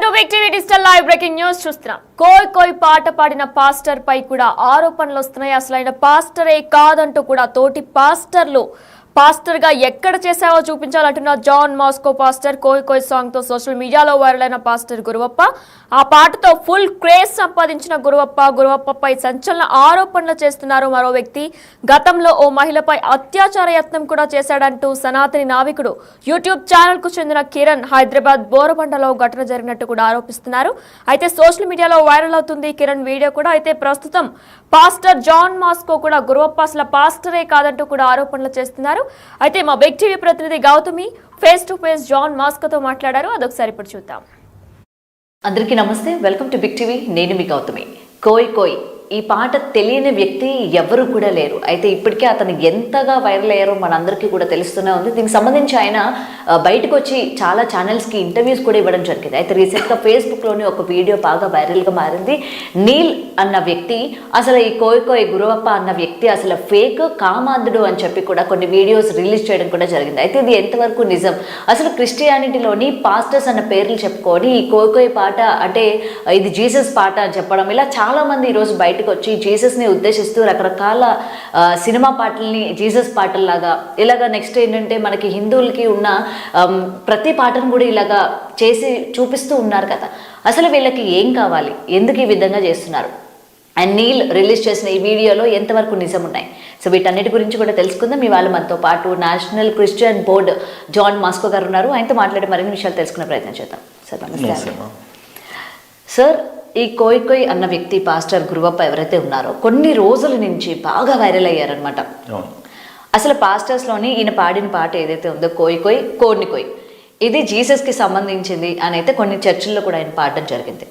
Welcome to big TV digital live breaking news చూస్తున్నాం. కోయ్ పాట పాడిన పాస్టర్ పై కూడా ఆరోపణలు వస్తున్నాయి. అసలు ఆయన పాస్టరే కాదంటూ కూడా తోటి పాస్టర్ గా ఎక్కడ చేసావో చూపించాలంటున్న జాన్ మాస్కో పాస్టర్ కోయ్ సాంగ్ తో సోషల్ మీడియాలో వైరల్ అయిన పాస్టర్ గురువప్ప. ఆ పాటతో ఫుల్ క్రేజ్ సంపాదించిన గురువప్పపై సంచలన ఆరోపణలు చేస్తున్నారు. మరో వ్యక్తి గతంలో ఓ మహిళపై అత్యాచార యత్నం కూడా చేశాడంటూ సనాతని నావికుడు యూట్యూబ్ ఛానల్ కు చెందిన కిరణ్ హైదరాబాద్ బోరబండలో ఘటన జరిగినట్టు కూడా ఆరోపిస్తున్నారు. అయితే సోషల్ మీడియాలో వైరల్ అవుతుంది కిరణ్ వీడియో కూడా. అయితే ప్రస్తుతం పాస్టర్ జాన్ మాస్కో కూడా గురువప్ప అసలు పాస్టరే కాదంటూ కూడా ఆరోపణలు చేస్తున్నారు. అయితే మా బిగ్ టీవీ ప్రతినిధి Gautami face to face John మాస్కోతో మాట్లాడారు. అదొకసారి ఇప్పుడు చూద్దాం. అందరికీ నమస్తే, వెల్కమ్ టు బిగ్ టీవీ. నేను మీ గౌతమి. కోయ్ ఈ పాట తెలియని వ్యక్తి ఎవరు కూడా లేరు. అయితే ఇప్పటికే అతను ఎంతగా వైరల్ అయ్యారో మనందరికీ కూడా తెలుస్తూనే ఉంది. దీనికి సంబంధించి ఆయన బయటకు వచ్చి చాలా ఛానల్స్కి ఇంటర్వ్యూస్ కూడా ఇవ్వడం జరిగింది. అయితే రీసెంట్గా ఫేస్బుక్లోని ఒక వీడియో బాగా వైరల్గా మారింది. నీల్ అన్న వ్యక్తి అసలు ఈ కోయ్ గురువప్ప అన్న వ్యక్తి అసలు ఫేక్ కామాంధుడు అని చెప్పి కూడా కొన్ని వీడియోస్ రిలీజ్ చేయడం కూడా జరిగింది. అయితే ఇది ఎంతవరకు నిజం? అసలు క్రిస్టియానిటీలోని పాస్టర్స్ అన్న పేర్లు చెప్పుకొని ఈ కోయ్ పాట అంటే ఇది జీసస్ పాట అని చెప్పడం, ఇలా చాలామంది ఈరోజు బయట వచ్చి జీసస్ని ఉద్దేశిస్తూ రకరకాల సినిమా పాటల్ని జీసస్ పాటల్లాగా ఇలాగా నెక్స్ట్ ఏంటంటే మనకి హిందువులకి ఉన్న ప్రతి పాటను కూడా ఇలాగా చేసి చూపిస్తూ ఉన్నారు కదా. అసలు వీళ్ళకి ఏం కావాలి, ఎందుకు ఈ విధంగా చేస్తున్నారు? అండ్ నీల్ రిలీజ్ చేసిన ఈ వీడియోలో ఎంతవరకు నిజం ఉన్నాయి? సో వీటన్నిటి గురించి కూడా తెలుసుకుందాం. మీ వాళ్ళు మనతో పాటు నేషనల్ క్రిస్టియన్ బోర్డ్ జాన్ మాస్కో గారు ఉన్నారు. ఆయనతో మాట్లాడే మరిన్ని విషయాలు తెలుసుకునే ప్రయత్నం చేద్దాం. సార్ నమస్తే. సార్, ఈ కోయ్ అన్న వ్యక్తి పాస్టర్ గురువప్ప ఎవరైతే ఉన్నారో కొన్ని రోజుల నుంచి బాగా వైరల్ అయ్యారనమాట. అసలు పాస్టర్స్లోని ఈయన పాడిన పాట ఏదైతే ఉందో కోయ్ ఇది జీసస్కి సంబంధించింది అని అయితే కొన్ని చర్చిల్లో కూడా ఆయన పాడడం జరిగింది.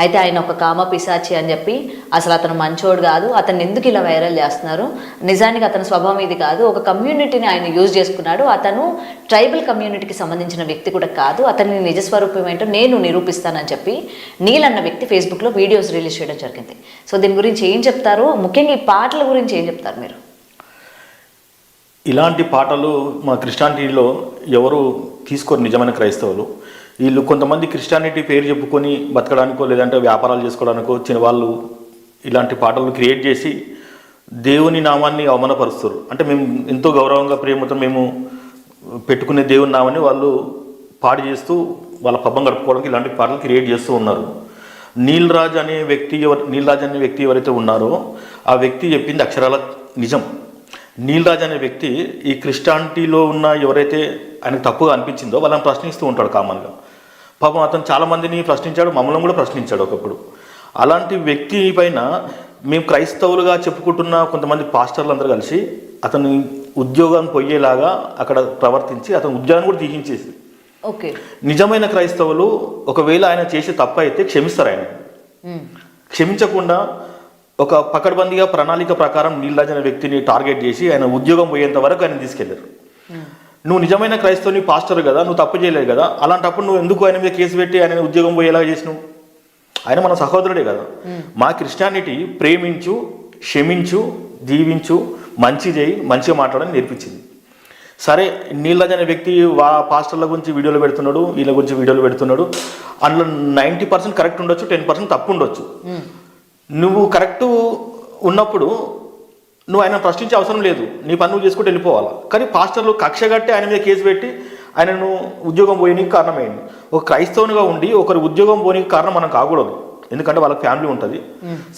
అయితే ఆయన ఒక కామ పిశాచి అని చెప్పి అసలు అతను మంచోడు కాదు, అతను ఎందుకు ఇలా వైరల్ చేస్తున్నారు, నిజానికి అతని స్వభావం ఇది కాదు, ఒక కమ్యూనిటీని ఆయన యూజ్ చేసుకున్నాడు, అతను ట్రైబల్ కమ్యూనిటీకి సంబంధించిన వ్యక్తి కూడా కాదు, అతని నిజస్వరూపం ఏంటో నేను నిరూపిస్తానని చెప్పి నీల్ అన్న వ్యక్తి ఫేస్బుక్లో వీడియోస్ రిలీజ్ చేయడం జరిగింది. సో దీని గురించి ఏం చెప్తారు, ముఖ్యంగా ఈ పాటల గురించి ఏం చెప్తారు మీరు? ఇలాంటి పాటలు మా క్రిస్టియానిటీలో ఎవరు తీసుకోరు. నిజమైన క్రైస్తవులు వీళ్ళు కొంతమంది క్రిస్టియానిటీ పేరు చెప్పుకొని బతకడానికో లేదంటే వ్యాపారాలు చేసుకోవడానికో చిన్న వాళ్ళు ఇలాంటి పాటలు క్రియేట్ చేసి దేవుని నామాన్ని అవమానపరుస్తారు. అంటే మేము ఎంతో గౌరవంగా ప్రేమతో మేము పెట్టుకునే దేవుని నామాన్ని వాళ్ళు పాడు చేస్తూ వాళ్ళ పబ్బం గడుపుకోవడానికి ఇలాంటి పాటలు క్రియేట్ చేస్తూ ఉన్నారు. నీల్ రాజ్ అనే వ్యక్తి ఎవరైతే ఉన్నారో ఆ వ్యక్తి చెప్పింది అక్షరాల నిజం. నీల్ రాజ్ అనే వ్యక్తి ఈ క్రిస్టియానిటీలో ఉన్న ఎవరైతే ఆయనకు తప్పుగా అనిపించిందో వాళ్ళని ప్రశ్నిస్తూ ఉంటాడు కామన్గా. పాపం అతను చాలామందిని ప్రశ్నించాడు, మమ్మల్ని కూడా ప్రశ్నించాడు ఒకప్పుడు. అలాంటి వ్యక్తి పైన మేము క్రైస్తవులుగా చెప్పుకుంటున్న కొంతమంది పాస్టర్లు అందరూ కలిసి అతని ఉద్యోగం పోయేలాగా అక్కడ ప్రవర్తించి అతని ఉద్యోగాన్ని కూడా తీయించేసి, ఓకే, నిజమైన క్రైస్తవులు ఒకవేళ ఆయన చేసే తప్పు అయితే క్షమిస్తారు. ఆయన క్షమించకుండా ఒక పకడ్బందీగా ప్రణాళిక ప్రకారం నీల్ రాజ్ అనే వ్యక్తిని టార్గెట్ చేసి ఆయన ఉద్యోగం పోయేంత వరకు ఆయన తీసుకెళ్లారు. నువ్వు నిజమైన క్రైస్తవుని పాస్టర్ కదా, నువ్వు తప్పు చేయలేదు కదా, అలాంటప్పుడు నువ్వు ఎందుకు ఆయన మీద కేసు పెట్టి ఆయన ఉద్యోగం పోయేలాగా చేసినావు? ఆయన మన సహోదరుడే కదా. మా క్రిస్టియానిటీ ప్రేమించు, క్షమించు, దీవించు, మంచి చేయి, మంచిగా మాట్లాడని నేర్పించింది. సరే, నీల్ రాజ్ అనే వ్యక్తి పాస్టర్ల గురించి వీడియోలు పెడుతున్నాడు, వీళ్ళ గురించి వీడియోలు పెడుతున్నాడు. అందులో 90% కరెక్ట్ ఉండొచ్చు, 10% తప్పు ఉండొచ్చు. నువ్వు కరెక్ట్ ఉన్నప్పుడు నువ్వు ఆయన ప్రశ్నించే అవసరం లేదు, నీ పని నువ్వు చేసుకుంటూ వెళ్ళిపోవాలి. కానీ పాస్టర్లు కక్ష కట్టి ఆయన మీద కేసు పెట్టి ఆయనను ఉద్యోగం పోయడానికి కారణమైంది. ఒక క్రైస్తవునిగా ఉండి ఒకరి ఉద్యోగం పోయడానికి కారణం మనం కాకూడదు, ఎందుకంటే వాళ్ళకి ఫ్యామిలీ ఉంటుంది.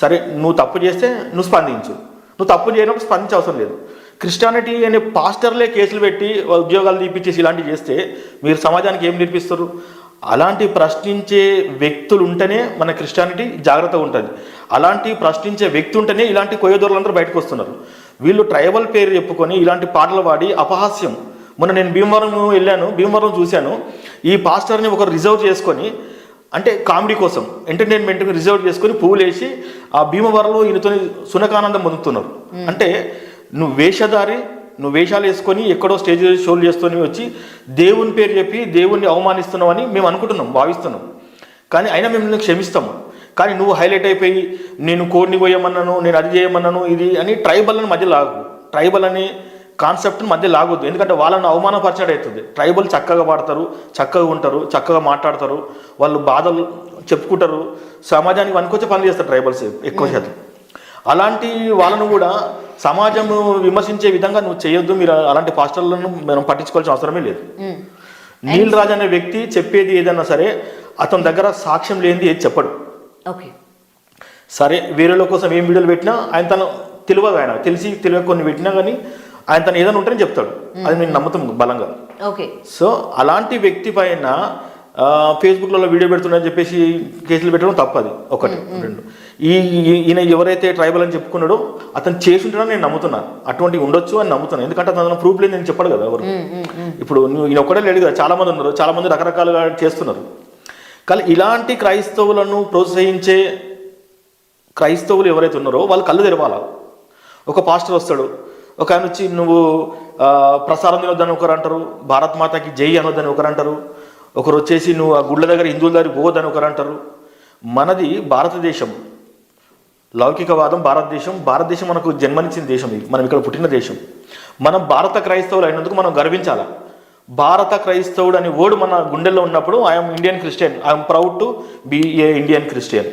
సరే, నువ్వు తప్పు చేస్తే నువ్వు స్పందించు, నువ్వు తప్పు చేయనప్పుడు స్పందించే అవసరం లేదు. క్రిస్టియానిటీ అనే పాస్టర్లే కేసులు పెట్టి ఉద్యోగాలు తీపిచ్చేసి ఇలాంటివి చేస్తే మీరు సమాజానికి ఏం నేర్పిస్తారు? అలాంటి ప్రశ్నించే వ్యక్తులు ఉంటేనే మన క్రిస్టియానిటీ జాగ్రత్తగా ఉంటుంది. అలాంటి ప్రశ్నించే వ్యక్తి ఉంటేనే ఇలాంటి కొయ్యదొరలందరూ బయటకు వస్తున్నారు. వీళ్ళు ట్రైబల్ పేరు చెప్పుకొని ఇలాంటి పాటలు పాడి అపహాస్యం. మొన్న నేను భీమవరం వెళ్ళాను, భీమవరం చూశాను. ఈ పాస్టర్ని ఒకరు రిజర్వ్ చేసుకొని, అంటే కామెడీ కోసం ఎంటర్టైన్మెంట్కి రిజర్వ్ చేసుకొని పువ్వులు వేసి ఆ భీమవరంలో ఈయనతో సునకానందం పొందుతున్నారు. అంటే నువ్వు వేషధారి, నువ్వు వేషాలు వేసుకొని ఎక్కడో స్టేజ్ షోలు చేస్తూనే వచ్చి దేవుని పేరు చెప్పి దేవుణ్ణి అవమానిస్తున్నావు అని మేము అనుకుంటున్నాం, భావిస్తున్నాం. కానీ అయినా మేము నిన్ను క్షమిస్తాము. కానీ నువ్వు హైలైట్ అయిపోయి నేను కోడిని పోయమన్నాను, నేను అది చేయమన్నాను, ఇది అని ట్రైబల్ అని మధ్యలో ఆగు. ట్రైబల్ అని కాన్సెప్ట్ని మధ్య లాగొద్దు. ఎందుకంటే వాళ్ళని అవమానపరచడం అవుతుంది. ట్రైబల్ చక్కగా పాడతారు, చక్కగా ఉంటారు, చక్కగా మాట్లాడతారు, వాళ్ళు బాధలు చెప్పుకుంటారు, సమాజానికి వనుకొచ్చే పనులు చేస్తారు ట్రైబల్స్ ఎక్కువ శాతం. అలాంటి వాళ్ళను కూడా సమాజం విమర్శించే విధంగా నువ్వు చేయొద్దు. మీరు అలాంటి పాస్టర్లను మనం పట్టించుకోవాల్సిన అవసరమే లేదు. నీల్ రాజ్ అనే వ్యక్తి చెప్పేది ఏదన్నా సరే అతని దగ్గర సాక్ష్యం లేనిది ఏది చెప్పడు. ఓకే, సరే వేరేల కోసం ఏం వీడియోలు పెట్టినా ఆయన తను తెలియదు, ఆయన తెలిసి తెలియక కొన్ని పెట్టినా కానీ ఆయన తను ఏదైనా ఉంటేనే చెప్తాడు. అది నేను నమ్ముతాను బలంగా. ఓకే, సో అలాంటి వ్యక్తి పైన ఫేస్బుక్లలో వీడియో పెడుతున్నారని చెప్పేసి కేసులు పెట్టడం తప్పది. ఒకటి. రెండు, ఈయన ఎవరైతే ట్రైబల్ అని చెప్పుకున్నాడో అతను చేసి ఉంటాడని నేను నమ్ముతున్నాను. అటువంటివి ఉండొచ్చు అని నమ్ముతున్నాను. ఎందుకంటే అతను ప్రూఫ్ లేదు నేను చెప్పాడు కదా ఎవరు. ఇప్పుడు ఈయన ఒక్కడే లేడు కదా, చాలా మంది ఉన్నారు, చాలా మంది రకరకాలుగా చేస్తున్నారు. కానీ ఇలాంటి క్రైస్తవులను ప్రోత్సహించే క్రైస్తవులు ఎవరైతే ఉన్నారో వాళ్ళు కళ్ళు తెరవాలా. ఒక పాస్టర్ వస్తాడు, ఒక ఆయన వచ్చి నువ్వు ప్రసారం తినొద్దని ఒకరు అంటారు, భారత్ మాతకి జై అనొద్దని ఒకరు అంటారు, ఒకరు వచ్చేసి నువ్వు ఆ గుళ్ళ దగ్గర హిందువుల దగ్గర పోవద్దని ఒకరు అంటారు. మనది భారతదేశం, లౌకికవాదం భారతదేశం మనకు జన్మనిచ్చిన దేశం, ఇది మనం ఇక్కడ పుట్టిన దేశం. మనం భారత క్రైస్తవులు అయినందుకు మనం గర్వించాలా. భారత క్రైస్తవుడు అనే వర్డ్ మన గుండెల్లో ఉన్నప్పుడు I'm Indian Christian, I'm proud to be a Indian Christian.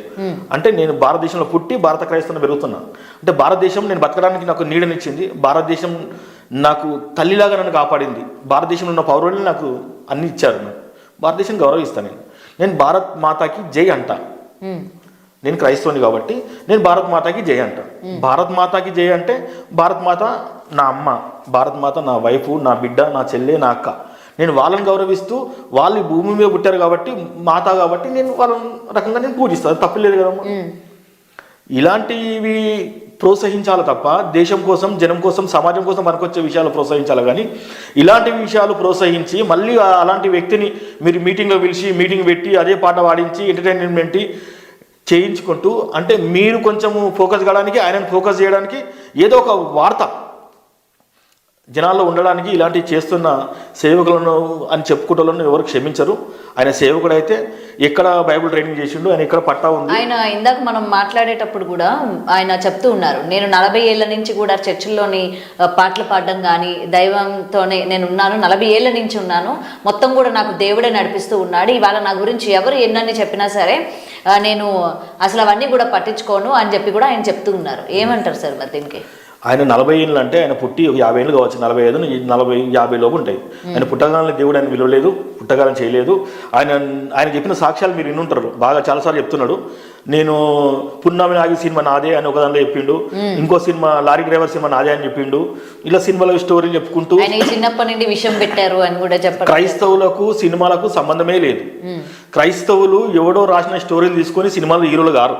అంటే నేను భారతదేశంలో పుట్టి భారత క్రైస్తవుని పెరుగుతున్నా. అంటే భారతదేశం నేను బతకడానికి నాకు నీడనిచ్చింది, భారతదేశం నాకు తల్లిలాగా నన్ను కాపాడింది, భారతదేశంలో ఉన్న పౌరులు నాకు అన్ని ఇచ్చారు. నాకు భారతదేశం గౌరవిస్తాను. నేను భారత్ మాతాకి జై అంట. నేను క్రైస్తవుని కాబట్టి నేను భారత్ మాతాకి జై అంట. భారత్ మాతాకి జై అంటే భారత్ మాత నా అమ్మ, భారత్ మాత నా వైఫ్, నా బిడ్డ, నా చెల్లె, నా అక్క. నేను వాళ్ళని గౌరవిస్తూ వాళ్ళు ఈ భూమి మీద పుట్టారు కాబట్టి మాత కాబట్టి నేను వాళ్ళ రకంగా నేను పూజిస్తాను. తప్పలేదు కదమ్మా. ఇలాంటివి ప్రోత్సహించాలి తప్ప దేశం కోసం, జనం కోసం, సమాజం కోసం మనకొచ్చే విషయాలు ప్రోత్సహించాలి. కానీ ఇలాంటి విషయాలు ప్రోత్సహించి మళ్ళీ అలాంటి వ్యక్తిని మీరు మీటింగ్లో పిలిచి మీటింగ్ పెట్టి అదే పాట పాడించి ఎంటర్టైన్మెంట్ చేయించుకుంటూ, అంటే మీరు కొంచెము ఫోకస్ కావడానికి, ఆయనను ఫోకస్ చేయడానికి ఏదో ఒక వార్త జనాల్లో ఉండడానికి ఇలాంటివి చేస్తున్న సేవకులను అని చెప్పుకుంటూ ఎవరు క్షమించరు. ఆయన సేవకుడు అయితే ఎక్కడ బైబుల్ ట్రైనింగ్ చేసిండు, ఆయన ఎక్కడ పట్టా ఉంది. ఆయన ఇందాక మనం మాట్లాడేటప్పుడు కూడా ఆయన చెప్తూ ఉన్నారు, నేను 40 ఏళ్ల నుంచి కూడా చర్చిల్లోని పాటలు పాడడం కానీ దైవంతోనే నేను ఉన్నాను, 40 ఏళ్ల నుంచి ఉన్నాను, మొత్తం కూడా నాకు దేవుడే నడిపిస్తూ ఉన్నాడు. ఇవాళ నా గురించి ఎవరు ఎన్నని చెప్పినా సరే నేను అసలు అవన్నీ కూడా పట్టించుకోను అని చెప్పి కూడా ఆయన చెప్తూ ఉన్నారు. ఏమంటారు సార్ మరి దీనికి? ఆయన 40 ఏళ్ళు అంటే ఆయన పుట్టి ఒక 50 ఏళ్ళు కావచ్చు, 45, 40, 50 లోపు ఉంటాయి. ఆయన పుట్టగాలని దేవుడు ఆయన విలువలేదు, పుట్టగాలని చేయలేదు. ఆయన చెప్పిన సాక్ష్యాలు మీరు వినుంటారు, బాగా చాలాసార్లు చెప్తున్నాడు. నేను పున్నమి నాగి సినిమా నాదే అని ఒక దాంట్లో చెప్పిండు, ఇంకో సినిమా లారీ డ్రైవర్ సినిమా నాదే అని చెప్పిండు. ఇలా సినిమాల స్టోరీలు చెప్పుకుంటూ చిన్నప్పటి నుండి విషయం పెట్టారు అని కూడా చెప్పారు. క్రైస్తవులకు సినిమాలకు సంబంధమే లేదు. క్రైస్తవులు ఎవడో రాసిన స్టోరీలు తీసుకొని సినిమాలు హీరోలు గారు.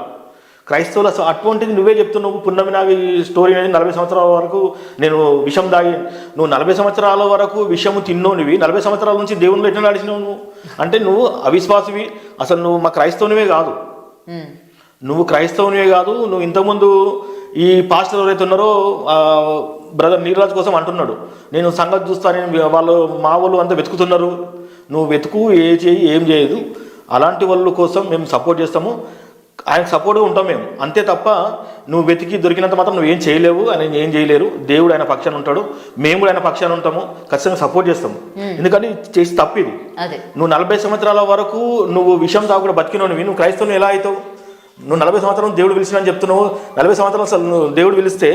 క్రైస్తవులు అసలు అటువంటిది నువ్వే చెప్తున్నావు. పున్నమి నాగి స్టోరీ అనేది 40 సంవత్సరాల వరకు నేను విషం దాగి, నువ్వు 40 సంవత్సరాల వరకు విషము తిన్నోనివి, 40 సంవత్సరాల నుంచి దేవునిలో ఎట్లా నడిచినావు నువ్వు? అంటే నువ్వు అవిశ్వాసివి. అసలు నువ్వు మా క్రైస్తవునివే కాదు, నువ్వు ఇంతకుముందు ఈ పాస్టర్ ఎవరైతే ఉన్నారో బ్రదర్ నీరాజ్ కోసం అంటున్నాడు, నేను సంగతి చూస్తానని వాళ్ళు మా వాళ్ళు అంతా వెతుకుతున్నారు. నువ్వు వెతుకు, ఏం చేయదు. అలాంటి వాళ్ళ కోసం మేము సపోర్ట్ చేస్తాము, ఆయనకు సపోర్ట్గా ఉంటాం మేము, అంతే తప్ప నువ్వు వెతికి దొరికినంత మాత్రం నువ్వు ఏం చేయలేవు, ఆయన ఏం చేయలేరు. దేవుడు ఆయన పక్షాన ఉంటాడు, మేము కూడా ఆయన పక్షాన ఉంటాము, ఖచ్చితంగా సపోర్ట్ చేస్తాము. ఎందుకంటే చేసి తప్పు ఇది. నువ్వు 40 సంవత్సరాల వరకు నువ్వు విషం తాగుడు బతికినవు, నువ్వు క్రైస్తవుని ఎలా అవుతావు? నువ్వు 40 సంవత్సరం దేవుడు పిలిచిన అని చెప్తున్నావు. 40 సంవత్సరాలు అసలు నువ్వు దేవుడు పిలిస్తే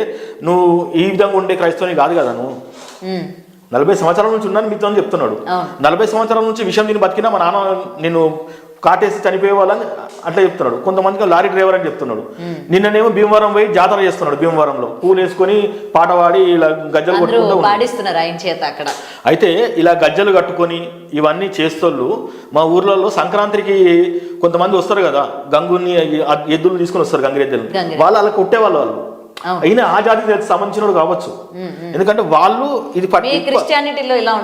నువ్వు ఈ విధంగా ఉండే క్రైస్తవుని కాదు కదా. నువ్వు 40 సంవత్సరాల నుంచి ఉన్నాను మీతో చెప్తున్నాడు. 40 సంవత్సరాల నుంచి విషయం నేను బతికినా మా నాన్న నేను కాటేసి చనిపోయే వాళ్ళని అట్లా చెప్తున్నాడు. కొంతమందికి లారీ డ్రైవర్ అని చెప్తున్నాడు. నిన్ననేమో భీమవరం పోయి జాతర చేస్తున్నాడు, భీమవరంలో పూలు వేసుకొని పాట పాడి ఇలా గజ్జలు కొట్టుకుంటూ. అయితే ఇలా గజ్జలు కట్టుకొని ఇవన్నీ చేస్తోళ్ళు మా ఊర్లలో సంక్రాంతికి కొంతమంది వస్తారు కదా, గంగుని ఎద్దులు తీసుకొని వస్తారు, గంగిరెద్దులు, వాళ్ళు అలా కొట్టేవాళ్ళు. వాళ్ళు అయినా ఆ జాతికి సంబంధించిన కావచ్చు, ఎందుకంటే వాళ్ళు ఇది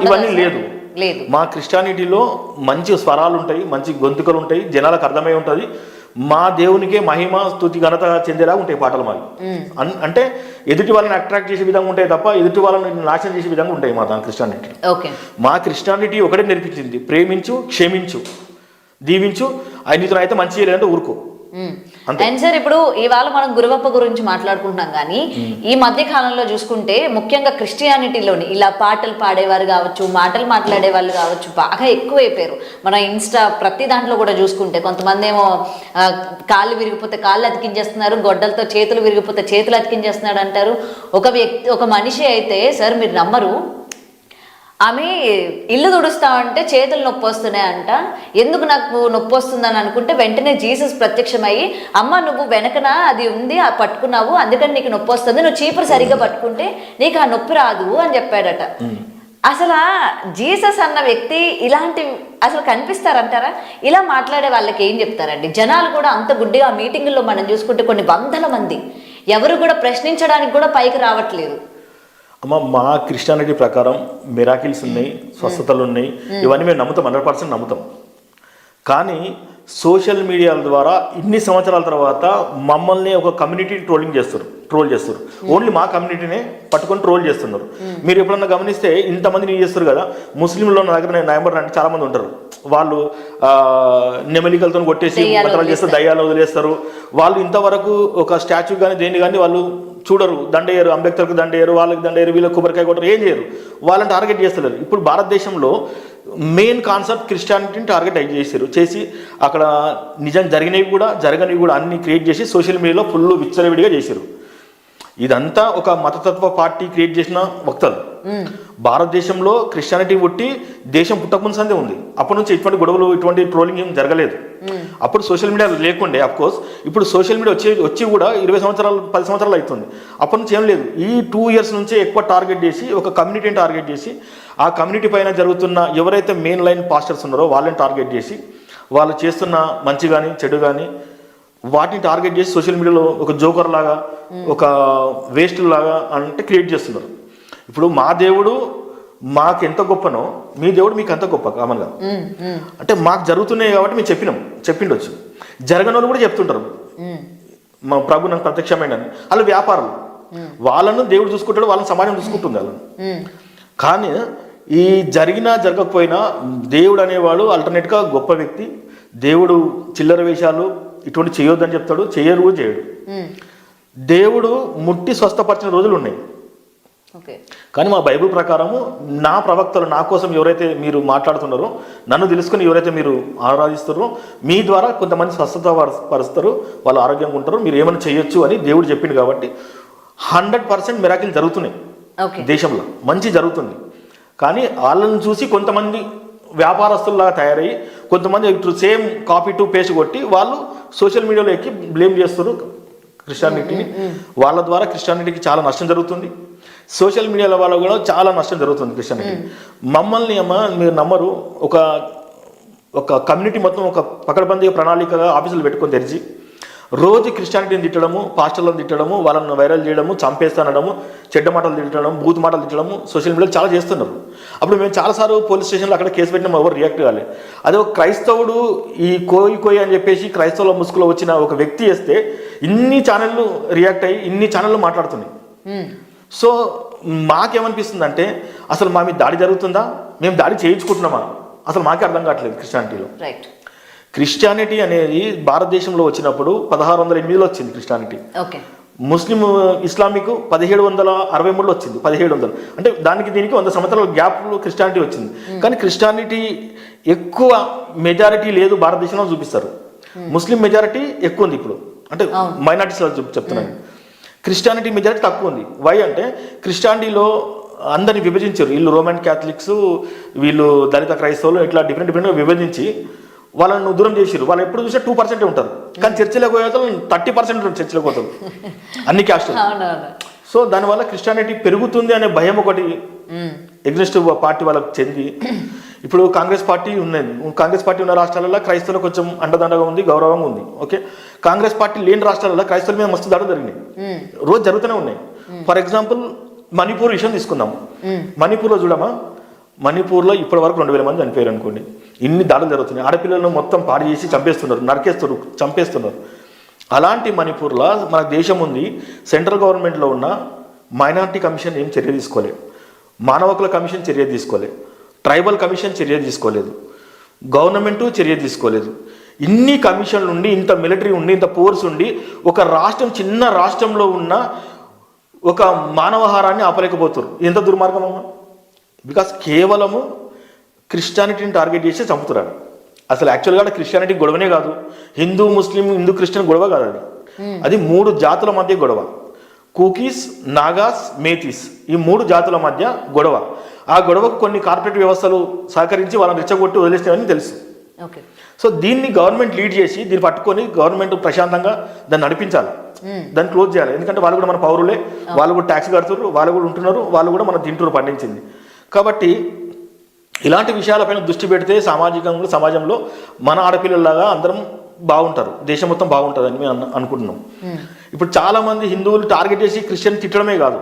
ఇవన్నీ లేదు. మా క్రిస్టియానిటీలో మంచి స్వరాలు ఉంటాయి, మంచి గొంతుకలు ఉంటాయి, జనాలకు అర్థమై ఉంటుంది. మా దేవునికే మహిమ స్తుతి ఘనత చెందేలా ఉంటాయి పాటలు మాది. అంటే ఎదుటి వాళ్ళని అట్రాక్ట్ చేసే విధంగా ఉంటాయి తప్ప ఎదుటి వాళ్ళని నాశనం చేసే విధంగా ఉంటాయి మా దాని క్రిస్టియానిటీ. మా క్రిస్టియానిటీ ఒకటే నేర్పించింది, ప్రేమించు, క్షమించు, దీవించు, నీతో అయితే మంచి చేయలేదంటే ఊరుకో. అండ్ సార్ ఇప్పుడు ఇవాళ మనం గురువప్ప గురించి మాట్లాడుకుంటున్నాం కానీ ఈ మధ్య కాలంలో చూసుకుంటే ముఖ్యంగా క్రిస్టియానిటీలోని ఇలా పాటలు పాడేవారు కావచ్చు, మాటలు మాట్లాడే వాళ్ళు కావచ్చు, బాగా ఎక్కువైపోయారు. మన ఇన్స్టా ప్రతి దాంట్లో కూడా చూసుకుంటే కొంతమంది ఏమో కాళ్ళు విరిగిపోతే కాళ్ళు అతికించేస్తున్నారు, గొడ్డలతో చేతులు విరిగిపోతే చేతులు అతికించేస్తున్నాడు అంటారు. ఒక మనిషి అయితే సార్ మీరు నమ్మరు, ఆమె ఇల్లు తుడుస్తామంటే చేతులు నొప్పి వస్తున్నాయంట. ఎందుకు నాకు నొప్పి వస్తుందని అనుకుంటే వెంటనే జీసస్ ప్రత్యక్షమయ్యి, అమ్మ నువ్వు వెనకన అది ఉంది ఆ పట్టుకున్నావు అందుకని నీకు నొప్పి వస్తుంది, నువ్వు చీపురు సరిగ్గా పట్టుకుంటే నీకు ఆ నొప్పి రాదు అని చెప్పాడట. అసలు జీసస్ అన్న వ్యక్తి ఇలాంటి అసలు కనిపిస్తారంటారా? ఇలా మాట్లాడే వాళ్ళకి ఏం చెప్తారండి? జనాలు కూడా అంత గుడ్డిగా మీటింగుల్లో మనం చూసుకుంటే కొన్ని వందల మంది ఎవరు కూడా ప్రశ్నించడానికి కూడా పైకి రావట్లేదు. అమ్మ, మా క్రిస్టియానిటీ ప్రకారం మిరాకిల్స్ ఉన్నాయి, స్వస్థతలు ఉన్నాయి, ఇవన్నీ మేము నమ్ముతాం, 100% నమ్ముతాం. కానీ సోషల్ మీడియాల ద్వారా ఇన్ని సంవత్సరాల తర్వాత మమ్మల్ని ఒక కమ్యూనిటీ ట్రోల్ చేస్తారు. ఓన్లీ మా కమ్యూనిటీనే పట్టుకొని ట్రోల్ చేస్తున్నారు. మీరు ఎప్పుడన్నా గమనిస్తే ఇంతమంది నేను చేస్తారు కదా, ముస్లింలో నా దగ్గర నయంబర్ అంటే చాలా మంది ఉంటారు. వాళ్ళు నెమలికలతో కొట్టేసి పత్రాలు చేస్తారు, దయ్యాలు వదిలేస్తారు. వాళ్ళు ఇంతవరకు ఒక స్టాచ్యూ కానీ దేన్ని కానీ వాళ్ళు చూడరు, దండయ్యారు, అంబేద్కర్కి దండయ్యారు, వాళ్ళకి దండయ్యారు, వీళ్ళకి కొబ్బరికాయ కొట్టరు, ఏం చేయరు. వాళ్ళని టార్గెట్ చేస్తారు. ఇప్పుడు భారతదేశంలో మెయిన్ కాన్సెప్ట్ క్రిస్టియానిటీని టార్గెట్ చేసి అక్కడ నిజం జరిగినవి కూడా జరగనివి కూడా అన్ని క్రియేట్ చేసి సోషల్ మీడియాలో ఫుల్ విచ్చలవిడిగా చేశారు. ఇదంతా ఒక మతతత్వ పార్టీ క్రియేట్ చేసిన వక్తలు. భారతదేశంలో క్రిస్టియానిటీ పుట్టి దేశం పుట్టకముందు సందే ఉంది. అప్పటి నుంచి ఇటువంటి గొడవలు ఇటువంటి ట్రోలింగ్ ఏం జరగలేదు. అప్పుడు సోషల్ మీడియా లేకుండే. అఫ్కోర్స్ ఇప్పుడు సోషల్ మీడియా వచ్చి కూడా 20 సంవత్సరాలు 10 సంవత్సరాలు అవుతుంది. అప్పటి నుంచి ఏం లేదు. ఈ 2 years నుంచే ఎక్కువ టార్గెట్ చేసి ఒక కమ్యూనిటీని టార్గెట్ చేసి ఆ కమ్యూనిటీ పైన జరుగుతున్న ఎవరైతే మెయిన్ లైన్ పాస్టర్స్ ఉన్నారో వాళ్ళని టార్గెట్ చేసి వాళ్ళు చేస్తున్న మంచి కానీ చెడు కానీ వాటిని టార్గెట్ చేసి సోషల్ మీడియాలో ఒక జోకర్ లాగా ఒక వేస్ట్ లాగా అంటే క్రియేట్ చేస్తున్నారు. ఇప్పుడు మా దేవుడు మాకు ఎంత గొప్పనో మీ దేవుడు మీకు అంత గొప్ప కామన్గా. అంటే మాకు జరుగుతున్నాయి కాబట్టి మేము చెప్పిండొచ్చు. జరగని వాళ్ళు కూడా చెప్తుంటారు మా ప్రభు నాకు ప్రత్యక్షమైన. వాళ్ళు వ్యాపారులు, వాళ్ళను దేవుడు చూసుకుంటాడు, వాళ్ళని సమాజం చూసుకుంటుంది వాళ్ళని. కానీ ఈ జరగకపోయినా దేవుడు అనేవాడు అల్టర్నేట్గా గొప్ప వ్యక్తి. దేవుడు చిల్లర వేషాలు ఇటువంటి చేయొద్దని చెప్తాడు, చేయడు. దేవుడు ముట్టి స్వస్థపరిచిన రోజులు ఉన్నాయి. కానీ మా బైబిల్ ప్రకారము నా ప్రవక్తలు నా కోసం ఎవరైతే మీరు మాట్లాడుతున్నారో, నన్ను తెలుసుకుని ఎవరైతే మీరు ఆరాధిస్తారో మీ ద్వారా కొంతమంది స్వస్థత పరుస్తారు, వాళ్ళు ఆరోగ్యంగా ఉంటారు, మీరు ఏమైనా చేయొచ్చు అని దేవుడు చెప్పింది. కాబట్టి 100% మిరాకిల్ జరుగుతున్నాయి దేశంలో, మంచి జరుగుతుంది. కానీ వాళ్ళని చూసి కొంతమంది వ్యాపారస్తుల్లాగా తయారయ్యి కొంతమంది సేమ్ కాపీ టు పేస్ట్ కొట్టి వాళ్ళు సోషల్ మీడియాలో ఎక్కి బ్లేమ్ చేస్తారు క్రిస్టియానిటీని. వాళ్ళ ద్వారా క్రిస్టియానిటీకి చాలా నష్టం జరుగుతుంది. సోషల్ మీడియాల వల్ల కూడా చాలా నష్టం జరుగుతుంది క్రిస్టియానిటీ. మమ్మల్ని మీరు నమ్మరు, ఒక కమ్యూనిటీ మొత్తం ఒక పకడ్బందీ ప్రణాళికగా ఆఫీసులు పెట్టుకొని తెరిచి రోజు క్రిస్టియానిటీని తిట్టడము, పాస్టర్లను తిట్టడము, వాళ్ళని వైరల్ చేయడము, చంపేస్తానడము, చెడ్డ మాటలు తిట్టడము, బూత్ మాటలు తిట్టడము సోషల్ మీడియాలో చాలా చేస్తున్నారు. అప్పుడు మేము చాలాసార్లు పోలీస్ స్టేషన్లో అక్కడ కేసు పెట్టినాం, ఎవరు రియాక్ట్ కాలే. అదే ఒక క్రైస్తవుడు ఈ కోయి అని చెప్పేసి క్రైస్తవుల ముసుగులో వచ్చిన ఒక వ్యక్తి చేస్తే ఇన్ని ఛానళ్ళు రియాక్ట్ అయ్యి ఇన్ని ఛానళ్ళు మాట్లాడుతున్నాయి. సో మాకేమనిపిస్తుంది అంటే అసలు మా మీద దాడి జరుగుతుందా, మేము దాడి చేయించుకుంటున్నామా, అసలు మాకే అర్థం కావట్లేదు. క్రిస్టియానిటీ అనేది భారతదేశంలో వచ్చినప్పుడు 1608లో వచ్చింది క్రిస్టియానిటీ. ముస్లిం ఇస్లామిక్ 1763లో వచ్చింది. 1700 అంటే దానికి దీనికి 100 సంవత్సరాల గ్యాప్లో క్రిస్టియానిటీ వచ్చింది. కానీ క్రిస్టియానిటీ ఎక్కువ మెజారిటీ లేదు భారతదేశంలో చూపిస్తారు. ముస్లిం మెజారిటీ ఎక్కువ ఉంది ఇప్పుడు, అంటే మైనారిటీస్లో చెప్తున్నాను. క్రిస్టియానిటీ మెజారిటీ తక్కువ ఉంది. వై అంటే క్రిస్టియానిటీలో అందరిని విభజించారు. వీళ్ళు రోమన్ క్యాథలిక్స్, వీళ్ళు దళిత క్రైస్తవులు, ఇట్లా డిఫరెంట్గా విభజించి వాళ్ళను దూరం చేసారు. వాళ్ళు ఎప్పుడు చూసినా 2% ఉంటారు. కానీ చర్చిలోకి పోయేతో 30% ఉంటారు చర్చిలోకి పోతారు అన్ని క్యాస్టులు. సో దానివల్ల క్రిస్టియానిటీ పెరుగుతుంది అనే భయం ఒకటి ఎగ్జిస్ట్ పార్టీ వాళ్ళకి చెంది ఇప్పుడు కాంగ్రెస్ పార్టీ ఉన్నది. కాంగ్రెస్ పార్టీ ఉన్న రాష్ట్రాలలో క్రైస్తవులు కొంచెం అండదండగా ఉంది, గౌరవంగా ఉంది. ఓకే, కాంగ్రెస్ పార్టీ లేని రాష్ట్రాలలో క్రైస్తవుల మీద మస్తు దాడులు జరిగినాయి, రోజు జరుగుతూనే ఉన్నాయి. ఫర్ ఎగ్జాంపుల్ మణిపూర్ విషయం తీసుకుందాం. మణిపూర్లో చూడమా, మణిపూర్లో ఇప్పటి వరకు 2000 మంది చనిపోయారు అనుకోండి. ఇన్ని దాడులు జరుగుతున్నాయి. ఆడపిల్లలను మొత్తం పాడు చేసి చంపేస్తున్నారు, నరికేస్తున్నారు, చంపేస్తున్నారు. అలాంటి మణిపూర్లో మన దేశం ఉంది. సెంట్రల్ గవర్నమెంట్లో ఉన్న మైనారిటీ కమిషన్ ఏం చర్య తీసుకోలేదు, మానవ హక్కుల కమిషన్ చర్య తీసుకోలేదు, ట్రైబల్ కమిషన్ చర్య తీసుకోలేదు, గవర్నమెంటు చర్య తీసుకోలేదు. ఇన్ని కమిషన్లు ఉండి, ఇంత మిలిటరీ ఉండి, ఇంత ఫోర్స్ ఉండి, ఒక రాష్ట్రం, చిన్న రాష్ట్రంలో ఉన్న ఒక మానవహారాన్ని ఆపలేకపోతారు. ఎంత దుర్మార్గం అమ్మా! బికాస్ కేవలము క్రిస్టియానిటీని టార్గెట్ చేసి చంపుతున్నారు. అసలు యాక్చువల్గా క్రిస్టియానిటీ గొడవనే కాదు, హిందూ ముస్లిం, హిందూ క్రిస్టియన్ గొడవ కాదు అది. అది 3 జాతుల మధ్య గొడవ. కూకీస్, నాగాస్, మేతీస్, ఈ 3 జాతుల మధ్య గొడవ. ఆ గొడవకు కొన్ని కార్పొరేట్ వ్యవస్థలు సహకరించి వాళ్ళని రెచ్చగొట్టి వదిలేస్తామని తెలుసు. సో దీన్ని గవర్నమెంట్ లీడ్ చేసి, దీన్ని పట్టుకొని గవర్నమెంట్ ప్రశాంతంగా దాన్ని నడిపించాలి, దాన్ని క్లోజ్ చేయాలి. ఎందుకంటే వాళ్ళు కూడా మన పౌరులే, వాళ్ళు కూడా ట్యాక్స్ కడుతున్నారు, వాళ్ళు కూడా ఉంటున్నారు, వాళ్ళు కూడా మన తింటున్నారు పండించింది. కాబట్టి ఇలాంటి విషయాలపైన దృష్టి పెడితే సామాజికంగా, సమాజంలో మన ఆడపిల్లలాగా అందరం బాగుంటారు, దేశం మొత్తం బాగుంటుందని మేము అనుకుంటున్నాం. ఇప్పుడు చాలామంది హిందువులు టార్గెట్ చేసి క్రిస్టియన్ తిట్టడమే కాదు,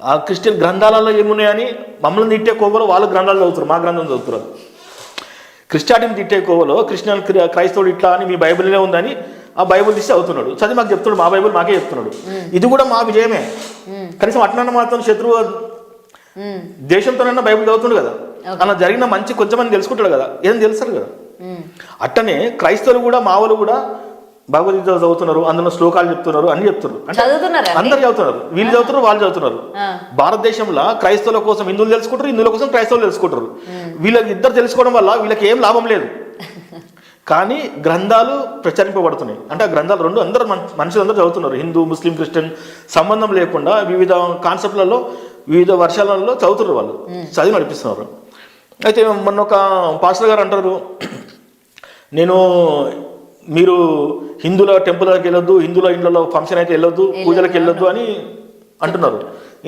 ఆ క్రిస్టియన్ గ్రంథాలలో ఏమున్నాయని మమ్మల్ని తిట్టే కోవలో వాళ్ళు గ్రంథాలు చదువుతారు, మా గ్రంథం చదువుతున్నారు. క్రిస్టియానిటీని తిట్టే కోవలో క్రైస్తవుడు ఇట్లా అని మీ బైబిల్నే ఉందని ఆ బైబిల్ తీసి చదువుతున్నాడు, చదివి మాకు చెప్తున్నాడు, మా బైబిల్ మాకే చెప్తున్నాడు. ఇది కూడా మా విజయమే. కనీసం అట్లన్న మాత్రం శత్రువు దేశంతోనన్నా బైబిల్ చదువుతుండు కదా, అలా జరిగిన మంచి కొంచెం మంది తెలుసుకుంటాడు కదా, ఏం తెలుస్తాడు కదా. అట్టనే క్రైస్తవులు కూడా, మా వాళ్ళు కూడా భగవద్గీత చదువుతున్నారు, అందులో శ్లోకాలు చెప్తున్నారు, అన్ని చెప్తున్నారు, అందరు చదువుతున్నారు, వీళ్ళు చదువుతున్నారు, వాళ్ళు చదువుతున్నారు. భారతదేశంలో క్రైస్తవుల కోసం హిందువులు తెలుసుకుంటారు, హిందువుల కోసం క్రైస్తవులు తెలుసుకుంటారు. వీళ్ళకి ఇద్దరు తెలుసుకోవడం వల్ల వీళ్ళకి ఏం లాభం లేదు, కానీ గ్రంథాలు ప్రచురింపబడుతున్నాయి. అంటే ఆ గ్రంథాలు రెండు అందరూ మనుషులందరూ చదువుతున్నారు, హిందూ, ముస్లిం, క్రిస్టియన్ సంబంధం లేకుండా వివిధ కాన్సెప్ట్లలో, వివిధ వర్షాలలో చదువుతున్నారు, వాళ్ళు చదివి నడిపిస్తున్నారు. అయితే మొన్న ఒక పాస్టర్ గారు అంటారు, మీరు హిందువుల టెంపుల్కి వెళ్ళొద్దు, హిందువుల ఇళ్లలో ఫంక్షన్ అయితే వెళ్ళొద్దు, పూజలకు వెళ్ళొద్దు అని అంటున్నారు.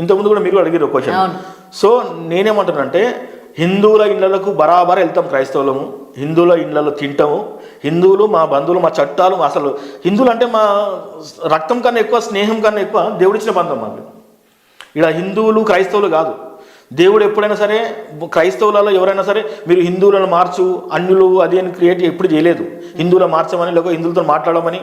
ఇంతకుముందు కూడా మీరు అడిగారు క్వశ్చన్. సో నేనేమంటున్నానంటే, హిందువుల ఇళ్లకు బరాబర్ వెళ్తాం క్రైస్తవులము, హిందువుల ఇళ్లలో తింటాము, హిందువులు మా బంధువులు, మా చట్టాలు, అసలు హిందువులు అంటే మా రక్తం కన్నా ఎక్కువ, స్నేహం కన్నా ఎక్కువ దేవుడిచ్చిన బంధం మాకు. ఇలా హిందువులు క్రైస్తవులు కాదు. దేవుడు ఎప్పుడైనా సరే క్రైస్తవులలో ఎవరైనా సరే మీరు హిందువులను మార్చు, అన్యులు అది అని క్రియేట్ ఎప్పుడు చేయలేదు. హిందువులు మార్చమని, లేకపోతే హిందువులతో మాట్లాడమని.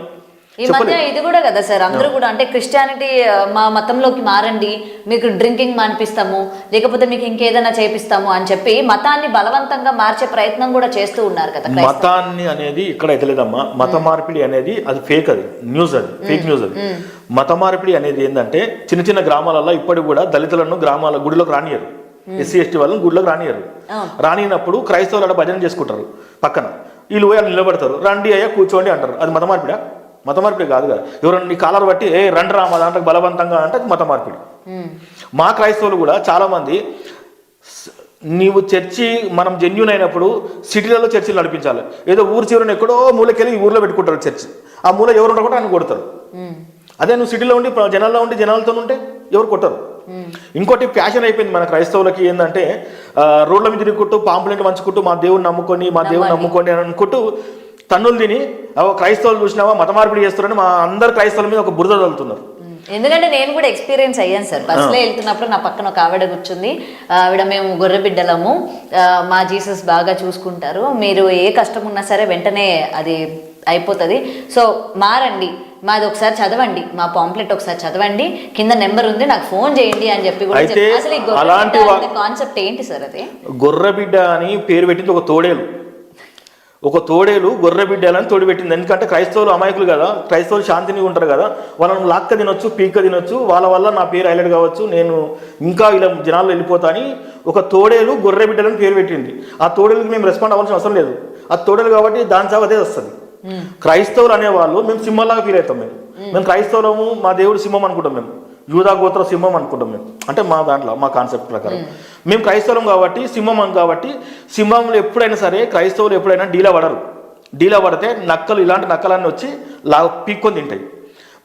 ఈ మధ్య ఇది కూడా కదా సార్, అందరూ కూడా అంటే క్రిస్టియానిటీ మా మతంలోకి మారండి, మీకు డ్రింకింగ్ మానిపిస్తాము, లేకపోతే మీకు ఇంకేదైనా చేపిస్తాము అని చెప్పి మతాన్ని బలవంతంగా మార్చే ప్రయత్నం కూడా చేస్తూ ఉన్నారు కదా. మతాన్ని అనేది ఇక్కడ అయితే లేదమ్మా, మత మార్పిడి అనేది అది ఫేక్, అది న్యూస్, అది ఫేక్ న్యూస్. అది మత మార్పిడి అనేది ఏంటంటే, చిన్న చిన్న గ్రామాలలో ఇప్పటికి కూడా దళితులను గ్రామాల గుడిలోకి రానియరు, ఎస్సీ ఎస్టీ వాళ్ళని గుడిలోకి రానియరు. రానినప్పుడు క్రైస్తవులు భజన చేసుకుంటారు, పక్కన వీళ్ళు పోయి నిలబడతారు, రండి అయ్యా కూర్చోండి అంటారు. అది మత మార్పిడా? మత మార్పిడి కాదు కదా. ఎవరైనా నీ కాలర్ బట్టి రండి రా మా దాంట్లో బలవంతంగా అంటే అది మత మార్పిడి. మా క్రైస్తవులు కూడా చాలామంది, నీవు చర్చి మనం జెన్యూన్ అయినప్పుడు సిటీలలో చర్చిలు నడిపించాలి. ఏదో ఊరు చివరిని ఎక్కడో మూలకెళ్ళి ఈ ఊర్లో పెట్టుకుంటారు చర్చి, ఆ మూల ఎవరు ఉండకుండా ఆయన కొడతారు. అదే నువ్వు సిటీలో ఉండి జనాల్లో ఉండి జనాలతో ఉంటే ఎవరు కొట్టరు. ఇంకోటి ఫ్యాషన్ అయిపోయింది మన క్రైస్తవులకి ఏంటంటే, రోడ్ల మీద తిరుగుకుంటూ పాంపులెంట్ మంచుకుంటూ మా దేవుని నమ్ముకొని అని అనుకుంటూ తన్నులు తిని క్రైస్తవులు చూసినావా మత మార్పిడి చేస్తున్నారని మా అందరు క్రైస్తవుల మీద ఒక బురద చల్లుతున్నారు. ఎందుకంటే నేను కూడా ఎక్స్పీరియన్స్ అయ్యాను సార్. బస్సులో వెళ్తున్నప్పుడు నా పక్కన ఒక ఆవిడ కూర్చుంది, ఆవిడ మేము గొర్రె బిడ్డలము, మా జీసస్ బాగా చూసుకుంటారు, మీరు ఏ కష్టం ఉన్నా సరే వెంటనే అది అయిపోతుంది, సో మారండి, మాది ఒకసారి చదవండి, మా పాంప్లెట్ ఒకసారి చదవండి, కింద నెంబర్ ఉంది, నాకు ఫోన్ చేయండి అని చెప్పి కూడా. అసలు ఈ గొర్రె కాన్సెప్ట్ ఏంటి సార్? అది గొర్రె బిడ్డ అని పేరు పెట్టింది ఒక తోడేలు గొర్రె బిడ్డలని తోడు పెట్టింది. ఎందుకంటే క్రైస్తవులు అమాయకులు కదా, క్రైస్తవులు శాంతిని ఉంటారు కదా, వాళ్ళని లాక్క తినొచ్చు, పీక్క తినొచ్చు, వాళ్ళ వల్ల నా పేరు హైలైట్ కావచ్చు, నేను ఇంకా ఇలా జనాల్లో వెళ్ళిపోతా అని ఒక తోడేలు గొర్రె బిడ్డలని పేరు పెట్టింది. ఆ తోడేలుకి మేము రెస్పాండ్ అవ్వాల్సిన అవసరం లేదు, ఆ తోడేలు కాబట్టి దాని చావు అదే వస్తుంది. క్రైస్తవులు అనేవాళ్ళు మేము సింహంలాగా ఫీల్ అవుతాం. మేము క్రైస్తవులము, మా దేవుడు సింహం అనుకుంటాం, మేము యూదా గోత్ర సింహం అనుకుంటాం మేము, అంటే మా దాంట్లో మా కాన్సెప్ట్ ప్రకారం మేము క్రైస్తవులం కాబట్టి సింహం కాబట్టి సింహంలో ఎప్పుడైనా సరే క్రైస్తవులు ఎప్పుడైనా డీలా పడితే నక్కలు, ఇలాంటి నక్కలన్నీ వచ్చి పీక్కొని తింటాయి.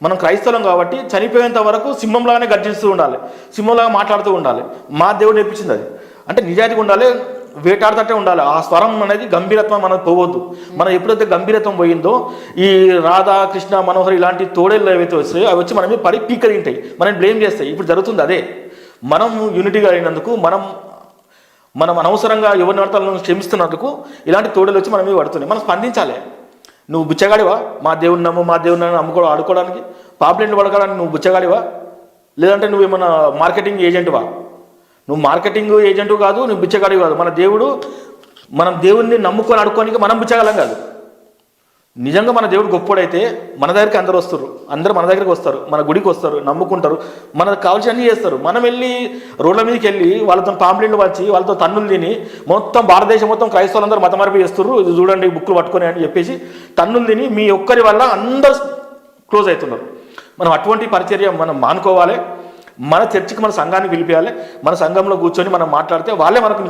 మనం క్రైస్తవులం కాబట్టి చనిపోయేంత వరకు సింహంలాగానే గర్జిస్తూ ఉండాలి, సింహంలాగా మాట్లాడుతూ ఉండాలి. మా దేవుడు నేర్పించింది అది. అంటే నిజాయితీగా ఉండాలి, వేటాడుతూనే ఉండాలి. ఆ స్వరం అనేది గంభీరత్వం మనకు పోవద్దు. మనం ఎప్పుడైతే గంభీరత్వం పోయిందో ఈ రాధా, కృష్ణ, మనోహర్ ఇలాంటి తోడేళ్ళు ఏవైతే వస్తాయో అవి వచ్చి మన మీద పడి పీక తింటాయి, మనం బ్లేమ్ చేస్తాయి. ఇప్పుడు జరుగుతుంది అదే. మనం యూనిటీగా అయినందుకు, మనం అనవసరంగా ఎవరిని వార్తలను క్షమిస్తున్నందుకు ఇలాంటి తోడేలు వచ్చి మన మీద పడుతున్నాయి. మనం స్పందించాలి. నువ్వు బుచ్చగాడివా? మా దేవుని నమ్ముకోవడం ఆడుకోవడానికి, పాపులెంట్లు పడకడానికి నువ్వు బుచ్చగాడివా? లేదంటే నువ్వేమన్నా మార్కెటింగ్ ఏజెంట్వా? నువ్వు మార్కెటింగ్ ఏజెంటు కాదు, నువ్వు బిచ్చగాడి కాదు. మనం దేవుడిని నమ్ముకొని ఆడుకోనికి మనం బిచ్చగలం కాదు. నిజంగా మన దేవుడు గొప్పోడైతే మన దగ్గరికి అందరు వస్తారు, అందరూ మన దగ్గరికి వస్తారు, మన గుడికి వస్తారు, నమ్ముకుంటారు, మనకు కావాల్సిన అన్నీ చేస్తారు. మనం వెళ్ళి రోడ్ల మీదకి వెళ్ళి వాళ్ళతో పాంప్లెట్లు వచ్చి వాళ్ళతో తన్నులు తిని మొత్తం భారతదేశం మొత్తం క్రైస్తవులందరూ మతమార్పు చేస్తారు, ఇది చూడండి బుక్కులు పట్టుకొని అని చెప్పేసి తన్నులు తిని మీ ఒక్కరి వల్ల అందరూ క్లోజ్ అవుతున్నారు. మనం అటువంటి పరిచర్య మనం మానుకోవాలి. మన చర్చికి మన సంఘాన్ని పిలిపించాలి. మన సంఘంలో కూర్చొని మనం మాట్లాడితే వాళ్ళే మనకు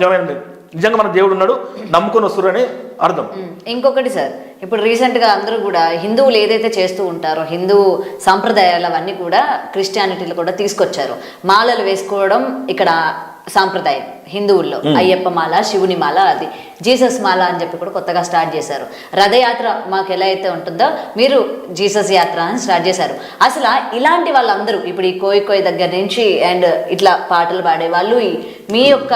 నిజంగా మన దేవుడు ఉన్నాడు నమ్ముకొని వస్తున్నారని అర్థం. ఇంకొకటి సార్, ఇప్పుడు రీసెంట్గా అందరూ కూడా హిందువులు ఏదైతే చేస్తూ ఉంటారో హిందూ సాంప్రదాయాలు అవన్నీ కూడా క్రిస్టియానిటీలో కూడా తీసుకొచ్చారు. మాలలు వేసుకోవడం ఇక్కడ సాంప్రదాయం హిందువుల్లో, అయ్యప్ప మాల, శివుని మాల, అది జీసస్ మాల అని చెప్పి కూడా కొత్తగా స్టార్ట్ చేశారు. రథయాత్ర మాకు ఎలా అయితే ఉంటుందో మీరు జీసస్ యాత్ర అని స్టార్ట్ చేశారు. అసలు ఇలాంటి వాళ్ళందరూ ఇప్పుడు ఈ కోయి దగ్గర నుంచి అండ్ ఇట్లా పాటలు పాడే వాళ్ళు మీ యొక్క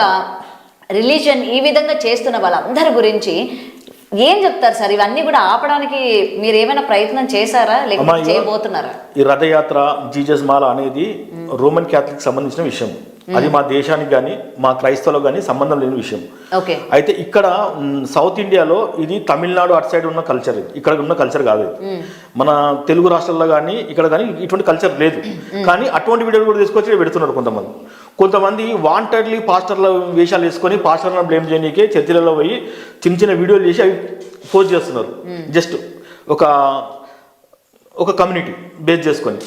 రిలీజన్ ఈ విధంగా చేస్తున్న వాళ్ళందరి గురించి ఏం చెప్తారు సార్? ఇవన్నీ కూడా ఆపడానికి మీరు ఏమైనా ప్రయత్నం చేశారా లేకపోతే చేయబోతున్నారా? ఈ రథయాత్ర జీసస్ మాల అనేది రోమన్ క్యాథలిక్ సంబంధించిన విషయం. అది మా దేశానికి కానీ మా క్రైస్తవులకు కానీ సంబంధం లేని విషయం. అయితే ఇక్కడ సౌత్ ఇండియాలో ఇది తమిళనాడు అటు సైడ్ ఉన్న కల్చర్, ఇక్కడ ఉన్న కల్చర్ కాదు. మన తెలుగు రాష్ట్రాల్లో కానీ ఇక్కడ కానీ ఇటువంటి కల్చర్ లేదు. కానీ అటువంటి వీడియోలు కూడా తీసుకొచ్చి పెడుతున్నారు కొంతమంది వాంటెడ్లీ పాస్టర్ల వేషాలు వేసుకొని పాస్టర్లను బ్లేమ్ చేయడానికి చర్చిలలో పోయి చిన్న చిన్న వీడియోలు చేసి అవి పోస్ట్ చేస్తున్నారు. జస్ట్ ఒక కమ్యూనిటీ బేస్ చేసుకొని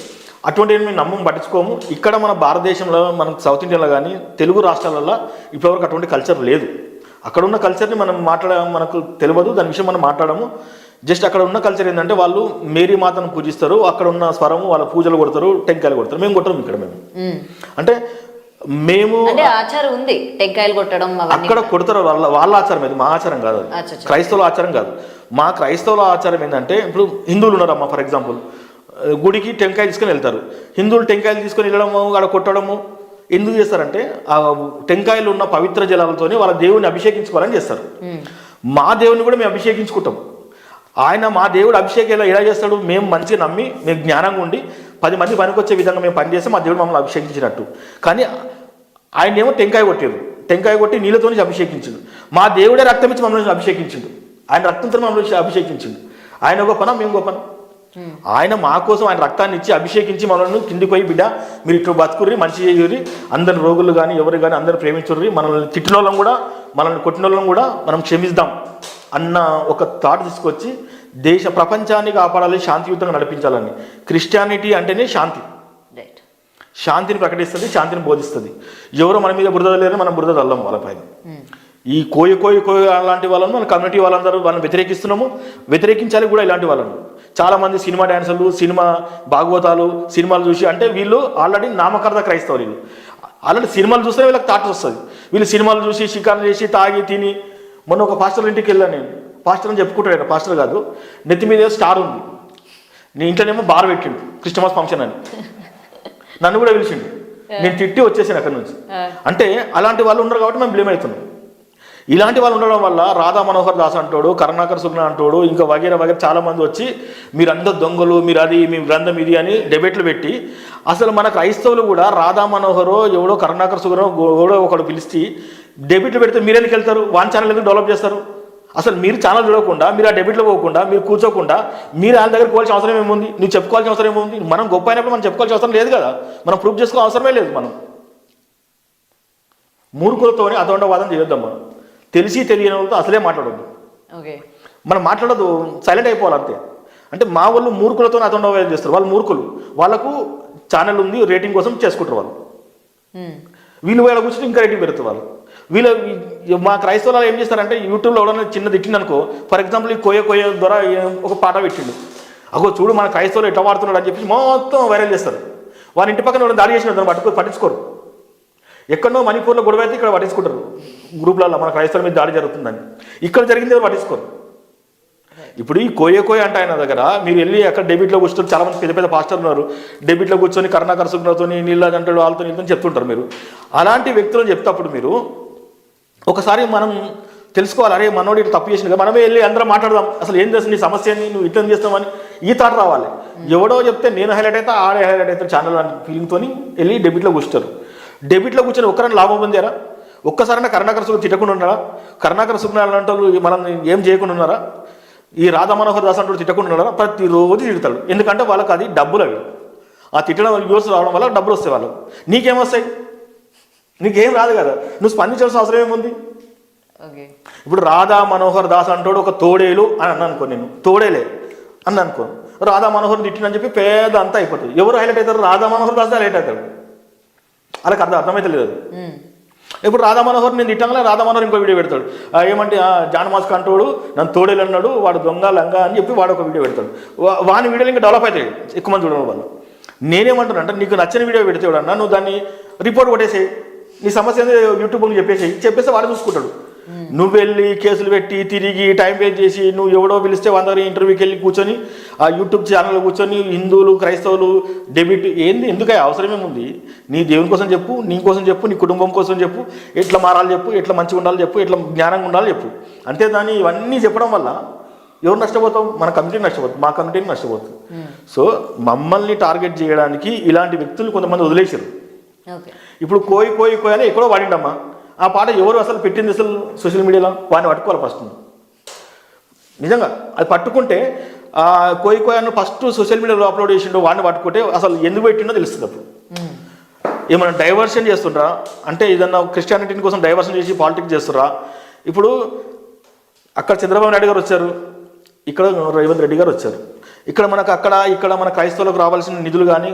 అటువంటివి మేము నమ్మం పట్టించుకోము. ఇక్కడ మన భారతదేశంలో మన సౌత్ ఇండియాలో కానీ తెలుగు రాష్ట్రాలలో ఇప్పటివరకు అటువంటి కల్చర్ లేదు. అక్కడ ఉన్న కల్చర్ని మనం మనకు తెలియదు, దాని విషయం మనం మాట్లాడము. జస్ట్ అక్కడ ఉన్న కల్చర్ ఏంటంటే వాళ్ళు మేరీ మాతను పూజిస్తారు, అక్కడ ఉన్న స్వరము వాళ్ళ పూజలు కొడతారు, టెంకాయలు కొడతారు. మేము కొట్టడం ఇక్కడ మేము అంటే మేము ఆచారం ఉంది టెంకాయలు కొట్టడం అక్కడ కొడతారు, వాళ్ళ ఆచారం ఇది, మా ఆచారం కాదు, క్రైస్తవుల ఆచారం కాదు. మా క్రైస్తవుల ఆచారం ఏంటంటే ఇప్పుడు హిందువులు ఉన్నారమ్మా, ఫర్ ఎగ్జాంపుల్ గుడికి టెంకాయలు తీసుకొని వెళ్తారు. హిందువులు టెంకాయలు తీసుకొని వెళ్ళడము అక్కడ కొట్టడము ఎందుకు చేస్తారంటే ఆ టెంకాయలు ఉన్న పవిత్ర జలాలతోని వాళ్ళ దేవుని అభిషేకించుకోవాలని చేస్తారు. మా దేవుని కూడా మేము అభిషేకించుకుంటాం. ఆయన మా దేవుడు అభిషేకం ఎలా చేస్తాడు? మేము మంచిగా నమ్మి మేము జ్ఞానంగా ఉండి 10 మంది పనికొచ్చే విధంగా మేము పనిచేస్తే మా దేవుడు మమ్మల్ని అభిషేకించినట్టు. కానీ ఆయన ఏమో టెంకాయ కొట్టారు, టెంకాయ కొట్టి నీళ్ళతో అభిషేకించిండు. మా దేవుడే రక్తం ఇచ్చి మమ్మల్ని అభిషేకించిండు, ఆయన రక్తంతో మమ్మల్ని అభిషేకించిండు. ఆయన గొప్పనా మేము గొప్పనా? ఆయన మా కోసం ఆయన రక్తాన్ని ఇచ్చి అభిషేకించి మనల్ని కిందికి పోయి బిడ్డ మీరు ఇట్లా బతుకుర్రి, మంచి చేయరి, అందరి రోగులు కానీ ఎవరు కానీ అందరు ప్రేమించుర్రి, మనల్ని తిట్టిన వాళ్ళం కూడా మనల్ని కొట్టిన వాళ్ళం కూడా మనం క్షమిద్దాం అన్న ఒక థాట్ తీసుకొచ్చి ప్రపంచాన్ని కాపాడాలి, శాంతియుతంగా నడిపించాలని. క్రిస్టియానిటీ అంటేనే శాంతిని ప్రకటిస్తుంది, శాంతిని బోధిస్తుంది. ఎవరో మన మీద బురద లేరు, మనం బురద చల్లం వాళ్ళపైన. ఈ కోయి అలాంటి వాళ్ళను మన కమ్యూనిటీ వాళ్ళందరూ వాళ్ళని వ్యతిరేకించాలి కూడా. ఇలాంటి వాళ్ళను చాలామంది సినిమా డ్యాన్సర్లు, సినిమా భాగవతాలు, సినిమాలు చూసి అంటే వీళ్ళు ఆల్రెడీ నామకర్త క్రైస్తవులు, వీళ్ళు ఆల్రెడీ సినిమాలు చూస్తే వీళ్ళకి థాట్ వస్తుంది. వీళ్ళు సినిమాలు చూసి షికార్లు చేసి తాగి తిని. మొన్న ఒక పాస్టర్ ఇంటికి వెళ్ళాను నేను, పాస్టర్ అని చెప్పుకుంటాడు, పాస్టర్ కాదు, నెత్తి మీద స్టార్ ఉంది, నీ ఇంట్లోనేమో బార్ పెట్టిండు క్రిస్టమస్ ఫంక్షన్ అని, నన్ను కూడా పిలిచిండు. నేను తిట్టి వచ్చేసాను అక్కడి నుంచి. అంటే అలాంటి వాళ్ళు ఉన్నారు కాబట్టి మేము బ్లేమ్ అవుతున్నాం. ఇలాంటి వాళ్ళు ఉండడం వల్ల రాధా మనోహర్ దాస్ అంటాడు, కరుణాకర్ సుగ్న అంటాడు, ఇంకా వగేరా చాలా మంది వచ్చి మీరందరూ దొంగలు, మీరు అది మీ గ్రంథం ఇది అని డిబేట్లు పెట్టి, అసలు మన క్రైస్తవులు కూడా రాధా మనోహరో ఎవడో కరుణాకర్ సుగ్నో ఎవడో ఒకడు పిలిచి డెబిట్లు పెడితే మీరు ఎందుకు వెళ్తారు? వన్ ఛానల్ ఎందుకు డెవలప్ చేస్తారు? అసలు మీరు ఛానల్ చూడకుండా, మీరు ఆ డెబిట్లో పోకుండా, మీరు కూర్చోకుండా మీరు వాళ్ళ దగ్గర పోవాల్సిన అవసరం ఏముంది? నువ్వు చెప్పుకోవాల్సిన అవసరం ఏముంది? మనం గొప్ప అయినప్పుడు మనం చెప్పుకోవాల్సిన అవసరం లేదు కదా, మనం ప్రూఫ్ చేసుకోవాల్సిన అవసరమే లేదు. మనం మూర్ఖులతోనే అదొండవాదం చేయొద్దాం. మనం తెలిసి తెలియని వాళ్ళతో అసలే మాట్లాడొద్దు. మనం మాట్లాడదు, సైలెంట్ అయిపోవాలి అంతే. అంటే మా వాళ్ళు మూర్ఖులతో అదొండవాదం చేస్తారు. వాళ్ళు మూర్ఖులు, వాళ్ళకు ఛానల్ ఉంది, రేటింగ్ కోసం చేసుకుంటారు వాళ్ళు. వీళ్ళు వేళ కూర్చొని ఇంకా రేటింగ్ పెరుగుతారు వాళ్ళు. మా క్రైస్తవులు ఏం చేస్తారంటే యూట్యూబ్లో ఎవరైనా చిన్న తిట్టిందనుకో, ఫర్ ఎగ్జాంపుల్ ఈ కోయ ద్వారా ఒక పాట పెట్టిండు, అగో చూడు మన క్రైస్తవులు ఎట్లా వాడుతున్నాడు అని చెప్పి మొత్తం వైరల్ చేస్తారు. వాళ్ళ ఇంటి పక్కన ఎవరైనా దాడి చేసిన దాన్ని పట్టించుకోరు. ఎక్కడో మణిపూర్లో గొడవ అయితే ఇక్కడ పట్టించుకుంటారు గ్రూప్లలో, మన క్రైస్తవుల మీద దాడి జరుగుతుందని. ఇక్కడ జరిగింది ఎవరు పట్టించుకోరు. ఇప్పుడు ఈ కోయ అంటే ఆయన దగ్గర మీరు వెళ్ళి అక్కడ డెబిట్లో కూర్చొని చాలామంది పెద్ద పెద్ద పాస్టర్లు ఉన్నారు, డెబిట్లో కూర్చొని కరుణాకర్ సుగ్నతో నీళ్ళ అంటాడు వాళ్ళతో నీళ్ళతో చెప్తుంటారు. మీరు అలాంటి వ్యక్తులను చెప్తేప్పుడు మీరు ఒకసారి మనం తెలుసుకోవాలి, అరే మనోడు ఇట్లా తప్పు చేసిన, మనమే వెళ్ళి అందరం మాట్లాడదాం, అసలు ఏం చేస్తుంది నీ సమస్యని, నువ్వు ఇట్లా చేస్తామని ఈ థాట్ రావాలి. ఎవడో చెప్తే నేను హైలైట్ అయితే ఆడే హైలైట్ అయితే ఛానల్ అని ఫీలింగ్తో వెళ్ళి డెబిట్లో కూర్చుంటారు. డెబిట్లో కూర్చొని ఒక్కరైనా లాభం పొందారా? ఒక్కసారైనా కరుణాకర్ సుగ్న తిట్టకుండా ఉన్నారా? కరుణాకర్ సుగ్న అలాంటి వాళ్ళు మనం ఏం చేయకుండా ఉన్నారా? ఈ రాధా మనోహర్ దాస్ అంటూ తిట్టకుండా ప్రతిరోజు తిడతాడు. ఎందుకంటే వాళ్ళకి అది డబ్బులు అవి. ఆ తిట్టడం వ్యూవర్స్ రావడం వల్ల డబ్బులు వస్తాయి వాళ్ళకు. నీకేమొస్తాయి? నీకేం రాదు కదా, నువ్వు స్పందించాల్సిన అవసరం ఏముంది? ఇప్పుడు రాధా మనోహర్ దాస్ అంటాడు ఒక తోడేలు అని అన్న అనుకో, నేను తోడేలే అని అనుకో, రాధా మనోహర్ తిట్టినని చెప్పి పేద అంతా అయిపోతుంది. ఎవరు హైలైట్ అవుతారు? రాధా మనోహర్ దాస్ హైలైట్ అవుతాడు. వాళ్ళకి అర్థమైతే లేదు. ఇప్పుడు రాధా మనోహర్ నేను తిట్టంగా రాధా మనోహర్ ఇంకో వీడియో పెడతాడు. ఏమంటే జాన్ మాస్క్ అంటాడు నన్ను తోడేలు అన్నాడు, వాడు దొంగ లంగా అని చెప్పి వాడు ఒక వీడియో పెడతాడు. వాని వీడియోలు ఇంకా డెవలప్ అవుతాయి ఎక్కువ మంది చూడడం వల్ల. నేనేమంటాను అంటే, నీకు నచ్చిన వీడియో పెడితే అన్నా నువ్వు దాన్ని రిపోర్ట్ కొట్టేసేయి, నీ సమస్య యూట్యూబ్లో చెప్పేస్తే వాడు చూసుకుంటాడు. నువ్వు వెళ్ళి కేసులు పెట్టి తిరిగి టైం వేస్ట్ చేసి నువ్వు ఎవడో పిలిస్తే 100 ఇంటర్వ్యూకి వెళ్ళి కూర్చొని ఆ యూట్యూబ్ ఛానల్లో కూర్చొని హిందువులు క్రైస్తవులు డెబిట్ ఏంది, ఎందుకు అవసరమేముంది? నీ దేవుని కోసం చెప్పు, నీ కోసం చెప్పు, నీ కుటుంబం కోసం చెప్పు, ఎట్లా మారాలి చెప్పు, ఎట్లా మంచిగా ఉండాలి చెప్పు, ఎట్లా జ్ఞానంగా ఉండాలి చెప్పు. అంతేదాన్ని ఇవన్నీ చెప్పడం వల్ల ఎవరు నష్టపోతాం? మన కమిటీ నష్టపోతుంది, మా కమిటీని నష్టపోతుంది. సో మమ్మల్ని టార్గెట్ చేయడానికి ఇలాంటి వ్యక్తులు కొంతమంది వదిలేశారు. ఇప్పుడు కోయి కోయి కోయి అని ఎక్కడో వాడిండమ్మా. ఆ పాట ఎవరు అసలు పెట్టింది అసలు సోషల్ మీడియాలో? వాడిని పట్టుకోవాలి ఫస్ట్. నిజంగా అది పట్టుకుంటే కోయి కోయి అని ఫస్ట్ సోషల్ మీడియాలో అప్లోడ్ చేసిండో వాడిని పట్టుకుంటే అసలు ఎందుకు పెట్టిండో తెలుస్తుంది. అప్పుడు ఏమైనా డైవర్షన్ చేస్తుండ్రా అంటే, ఏదన్నా క్రిస్టియానిటీ కోసం డైవర్షన్ చేసి పాలిటిక్స్ చేస్తుర్రా? ఇప్పుడు అక్కడ చంద్రబాబు నాయుడు గారు వచ్చారు, ఇక్కడ రేవంత్ రెడ్డి గారు వచ్చారు. ఇక్కడ మన క్రైస్తవులకు రావాల్సిన నిధులు కానీ,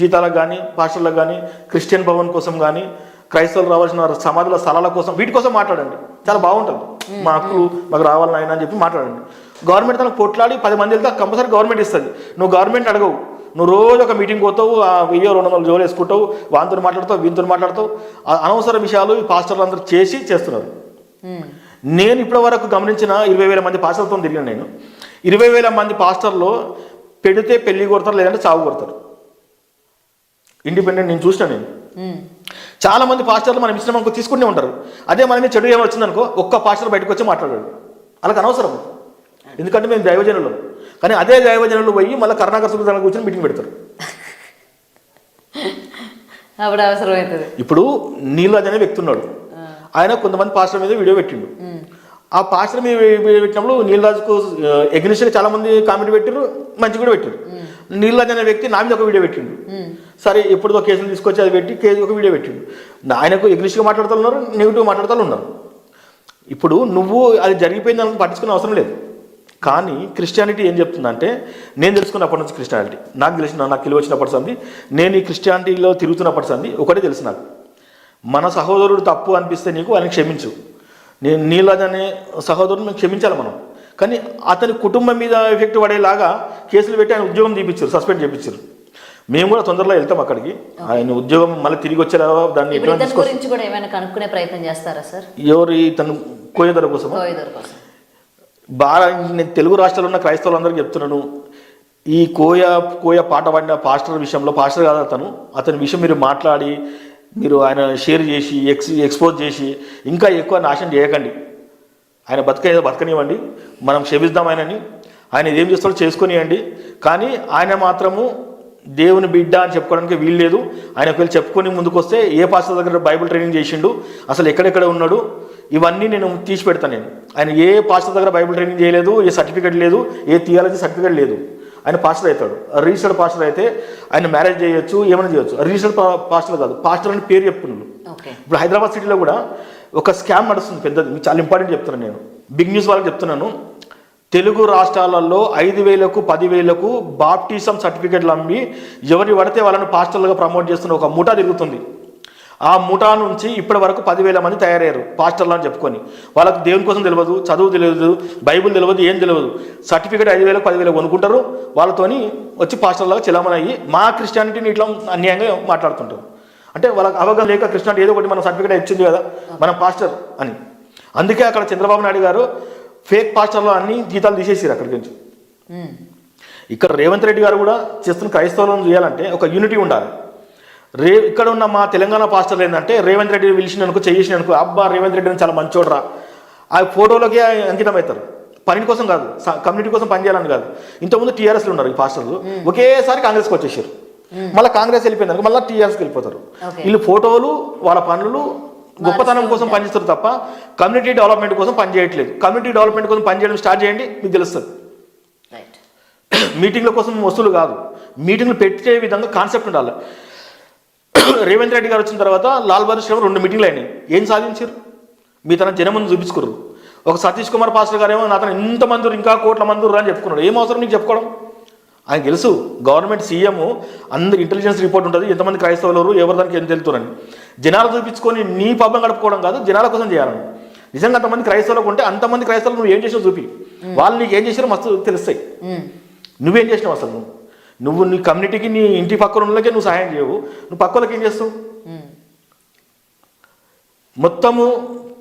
జీతాలకు కానీ, పాస్టర్లకు కానీ, క్రిస్టియన్ భవన్ కోసం కానీ, క్రైస్తవులకు రావాల్సిన సమాధుల స్థలాల కోసం, వీటి కోసం మాట్లాడండి, చాలా బాగుంటుంది. మా హక్కులు మాకు రావాలని ఆయన అని చెప్పి మాట్లాడండి. గవర్నమెంట్ తనకు కొట్లాడి 10 మంది వెళ్తే కంపల్సరీ గవర్నమెంట్ ఇస్తుంది. నువ్వు గవర్నమెంట్ అడగవు, నువ్వు రోజు ఒక మీటింగ్ పోతావు, 1000-200 జోలు వేసుకుంటావు, వాంతో మాట్లాడతావు, వీంతో మాట్లాడతావు. అనవసర విషయాలు ఈ పాస్టర్లు అందరూ చేస్తున్నారు. నేను ఇప్పటి వరకు గమనించిన 20,000 మంది పాస్టర్లతో తిరిగాను. నేను 20,000 మంది పాస్టర్లో పెడితే పెళ్లి కొడతారు, లేదంటే చావు కొడతారు. ఇండిపెండెంట్ నేను చూసినా. నేను చాలా మంది పాస్టర్లు మనం ఇష్టం అనుకో తీసుకుంటూ ఉంటారు. అదే మన చెడు ఏమో వచ్చిందనుకో ఒక్క పాస్టర్ బయటకు వచ్చి మాట్లాడాడు, వాళ్ళకి అనవసరం. ఎందుకంటే మేము దైవజనులు. కానీ అదే దైవజనులు పోయి మళ్ళీ కరుణాకర్ సుబ్రహ్మణ్యం కూర్చొని మీటింగ్ పెడతారు. అప్పుడు అవసరం అవుతుంది. ఇప్పుడు నీళ్ళరాజు అనే వ్యక్తి ఉన్నాడు, ఆయన కొంతమంది పాస్టర్ మీద వీడియో పెట్టిండు. ఆ పాస్టర్ మీద వీడియో పెట్టినప్పుడు నీళ్ళరాజుకు ఎగ్నిస్ట్గా చాలా మంది కామెంట్ పెట్టారు, మంచి కూడా పెట్టారు. నీళ్ళరాజు అనే వ్యక్తి నా మీద ఒక వీడియో పెట్టిండు. సరే ఎప్పుడుదో కేసులు తీసుకొచ్చి అది పెట్టి ఒక వీడియో పెట్టిండు. ఆయనకు ఎగ్నిస్ట్గా మాట్లాడుతూ ఉన్నారు, నెగిటివ్ మాట్లాడుతూ ఉన్నారు. ఇప్పుడు నువ్వు అది జరిగిపోయింది దానికి పట్టించుకునే అవసరం లేదు. కానీ క్రిస్టియానిటీ ఏం చెప్తుందంటే, నేను తెలుసుకున్నప్పటి నుంచి క్రిస్టియానిటీ నాకు తెలివి వచ్చినప్పటి సంది, నేను ఈ క్రిస్టియానిటీలో తిరుగుతున్నప్పటి సంది ఒకటే తెలుసు నాకు, మన సహోదరుడు తప్పు అనిపిస్తే నీకు ఆయనకు క్షమించు. నేను నీళ్ళరాజు అనే సహోదరుని క్షమించాలి మనం. కానీ అతని కుటుంబం మీద ఎఫెక్ట్ పడేలాగా కేసులు పెట్టి ఆయన ఉద్యోగం తీపిచ్చారు, సస్పెండ్ చేయించారు. మేము కూడా తొందరలో వెళ్తాం అక్కడికి. ఆయన ఉద్యోగం మళ్ళీ తిరిగి వచ్చేలా దాన్ని గురించి కూడా ఏమైనా కనుక్కునే ప్రయత్నం చేస్తారా సార్? ఎవరు తను కోయదర కోసం బాగా నేను తెలుగు రాష్ట్రాల్లో ఉన్న క్రైస్తవులందరికీ చెప్తున్నాను, ఈ కోయ పాట పాడిన పాస్టర్ విషయంలో, పాస్టర్ కాదు అతని విషయం మీరు మాట్లాడి మీరు ఆయన షేర్ చేసి ఎక్స్పోజ్ చేసి ఇంకా ఎక్కువ నాశనం చేయకండి. ఆయన బతకనివ్వండి, మనం క్షమిద్దాం ఆయనని. ఆయన ఏం చేస్తాడో చేసుకొనియండి. కానీ ఆయన మాత్రము దేవుని బిడ్డ అని చెప్పుకోవడానికి వీలు లేదు. ఆయన ఒకవేళ చెప్పుకొని ముందుకు వస్తే ఏ పాస్టర్ దగ్గర బైబిల్ ట్రైనింగ్ చేసిండు, అసలు ఎక్కడెక్కడ ఉన్నాడు, ఇవన్నీ నేను తీసి పెడతాను. నేను ఆయన ఏ పాస్టర్ దగ్గర బైబిల్ ట్రైనింగ్ చేయలేదు, ఏ సర్టిఫికేట్ లేదు, ఏ థియాలజీ సర్టిఫికేట్ లేదు. ఆయన పాస్టర్ అవుతాడు. రిజిస్టర్డ్ పాస్టర్ అయితే ఆయన మ్యారేజ్ చేయొచ్చు, ఏమైనా చేయొచ్చు. రిజిస్టర్డ్ పాస్టర్ కాదు, పాస్టర్ అని పేరు చెప్తున్నాడు. ఇప్పుడు హైదరాబాద్ సిటీలో కూడా ఒక స్కామ్ నడుస్తుంది పెద్దది, మీకు చాలా ఇంపార్టెంట్ చెప్తున్నాను. నేను బిగ్ న్యూస్ వాళ్ళకి చెప్తున్నాను. తెలుగు రాష్ట్రాలలో 5,000కు 10,000కు బాప్టిజం సర్టిఫికేట్లు అమ్మి ఎవరి పడితే వాళ్ళని పాస్టర్లుగా ప్రమోట్ చేస్తున్న ఒక ముఠా తిరుగుతుంది. ఆ ముఠా నుంచి ఇప్పటి వరకు 10,000 మంది తయారయ్యారు పాస్టర్లు అని చెప్పుకొని. వాళ్ళకు దేవుని కోసం తెలియదు, చదువు తెలియదు, బైబుల్ తెలియదు, ఏం తెలియదు. సర్టిఫికేట్ 5,000 10,000 కొనుక్కుంటారు, వాళ్ళతోని వచ్చి పాస్టర్లాగా చెలమనయ్యి మా క్రిస్టియానిటీని ఇట్లా అన్యాయంగా మాట్లాడుతుంటారు. అంటే వాళ్ళకి అవగాహన లేక క్రిస్టియానిటీ ఏదో ఒకటి మన సర్టిఫికేట్ ఇచ్చింది కదా మనం పాస్టర్ అని. అందుకే అక్కడ చంద్రబాబు నాయుడు గారు ఫేక్ పాస్టర్లు అన్ని జీతాలు తీసేసారు అక్కడికి నుంచి. ఇక్కడ రేవంత్ రెడ్డి గారు కూడా చేస్తున్న క్రైస్తవులను చేయాలంటే ఒక యూనిటీ ఉండాలి. ఇక్కడ ఉన్న మా తెలంగాణ పాస్టర్లు ఏంటంటే, రేవంత్ రెడ్డి పిలిచిననుకో చేసిననుకో, అబ్బా రేవంత్ రెడ్డి చాలా మంచోడ్రా, ఆ ఫోటోలకే అంకితం అవుతారు. పని కోసం కాదు, కమ్యూనిటీ కోసం పనిచేయాలని కాదు. ఇంతకుముందు టీఆర్ఎస్లు ఉన్నారు ఈ పాస్టర్లు, ఒకేసారి కాంగ్రెస్కి వచ్చేసారు. మళ్ళీ కాంగ్రెస్ వెళ్ళిపోయింది అనుకో మళ్ళీ టీఆర్ఎస్కి వెళ్ళిపోతారు. వీళ్ళు ఫోటోలు, వాళ్ళ పనులు గొప్పతనం కోసం పనిచేస్తారు తప్ప కమ్యూనిటీ డెవలప్మెంట్ కోసం పనిచేయట్లేదు. కమ్యూనిటీ డెవలప్మెంట్ కోసం పనిచేయడం స్టార్ట్ చేయండి, మీకు తెలుస్తుంది. రైట్. మీటింగ్ల కోసం వస్తువులు కాదు, మీటింగ్లు పెట్టే విధంగా కాన్సెప్ట్ ఉండాలి. రేవంత్ రెడ్డి గారు వచ్చిన తర్వాత లాల్ బహదూర్ శాస్త్రి 2 మీటింగ్లు అయినాయి. ఏం సాధించారు? మీ తన జనం ముందు చూపించుకున్నారు. ఒక సతీష్ కుమార్ పాస్టర్ గారు ఏమో నా తన ఇంతమంది ఇంకా కోట్ల మంది అని చెప్పుకున్నాడు. ఏం అవసరం నీకు చెప్పుకోవడం? ఆయన తెలుసు గవర్నమెంట్ సీఎం అందరికి ఇంటెలిజెన్స్ రిపోర్ట్ ఉంటుంది, ఎంతమంది క్రైస్తవులు ఎవరు దానికి ఎంత వెళ్తున్నారని. జనాలు చూపించుకొని నీ పబ్బం గడుపుకోవడం కాదు, జనాల కోసం చేయాలని. నిజంగా అంతమంది క్రైస్తవులకు ఉంటే అంతమంది క్రైస్తవులు నువ్వు ఏం చేసావు చూపి, వాళ్ళు నీకు ఏం చేసారో మస్తు తెలుస్తాయి. నువ్వేం చేసినావు అసలు? నువ్వు నీ కమ్యూనిటీకి నీ ఇంటి పక్కన ఉన్నకే నువ్వు సహాయం చేయవు, నువ్వు పక్క వాళ్ళకి ఏం చేస్తావు? మొత్తము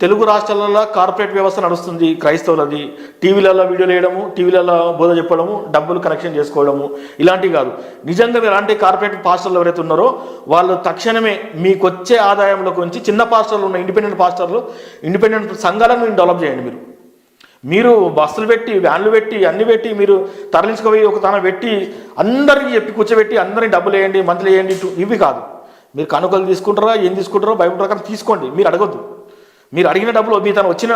తెలుగు రాష్ట్రాలలో కార్పొరేట్ వ్యవస్థ నడుస్తుంది క్రైస్తవులది. టీవీలలో వీడియోలు వేయడము, టీవీలలో బోధ చెప్పడము, డబ్బులు కనెక్షన్ చేసుకోవడము, ఇలాంటివి కాదు. నిజంగా మీరు అలాంటి కార్పొరేట్ పాస్టర్లు ఎవరైతే ఉన్నారో వాళ్ళు తక్షణమే మీకు వచ్చే ఆదాయంలోకి వచ్చి చిన్న పాస్టర్లు ఉన్న ఇండిపెండెంట్ పాస్టర్లు, ఇండిపెండెంట్ సంఘాలను మీరు డెవలప్ చేయండి. మీరు బస్సులు పెట్టి, వ్యాన్లు పెట్టి, అన్ని పెట్టి మీరు తరలించుకుపోయి ఒక తన పెట్టి అందరికీ చెప్పి కూర్చోబెట్టి అందరినీ డబ్బులు వేయండి, మంత్లీ వేయండి, ఇవి కాదు. మీరు కానుకలు తీసుకుంటారా, ఏం తీసుకుంటారో బైబిల్ ప్రకారం తీసుకోండి. మీరు అడగొద్దు. మీరు అడిగిన డబ్బులు, మీ తను వచ్చిన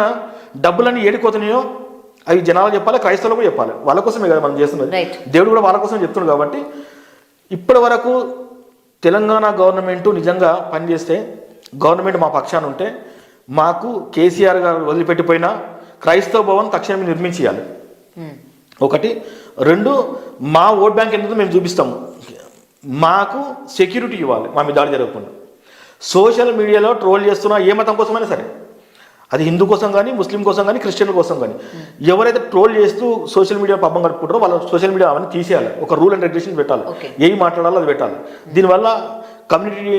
డబ్బులన్నీ ఏడిపోతున్నాయో అవి జనాలు చెప్పాలి, క్రైస్తవులు కూడా చెప్పాలి. వాళ్ళ కోసమే కదా మనం చేస్తున్నది. దేవుడు కూడా వాళ్ళ కోసం చెప్తున్నాడు. కాబట్టి ఇప్పటి వరకు తెలంగాణ గవర్నమెంట్ నిజంగా పనిచేస్తే, గవర్నమెంట్ మా పక్షాన ఉంటే, మాకు కేసీఆర్ గారు వదిలిపెట్టిపోయినా క్రైస్తవ భవన్ తక్షణమే నిర్మించేయాలి. 1. 2, మా ఓట్ బ్యాంక్ ఎందుకు మేము చూపిస్తాము, మాకు సెక్యూరిటీ ఇవ్వాలి, మా మీద దాడి జరగకుండా. సోషల్ మీడియాలో ట్రోల్ చేస్తున్నా ఏ మతం కోసమైనా సరే, అది హిందూ కోసం కానీ, ముస్లిం కోసం కానీ, క్రిస్టియన్ కోసం కానీ, ఎవరైతే ట్రోల్ చేస్తూ సోషల్ మీడియా పబ్బం గడుపుకుంటారో వాళ్ళ సోషల్ మీడియా అవన్నీ తీసేయాలి. ఒక రూల్ అండ్ రెగ్యులేషన్ పెట్టాలి, ఏవి మాట్లాడాలో అది పెట్టాలి. దీనివల్ల కమ్యూనిటీ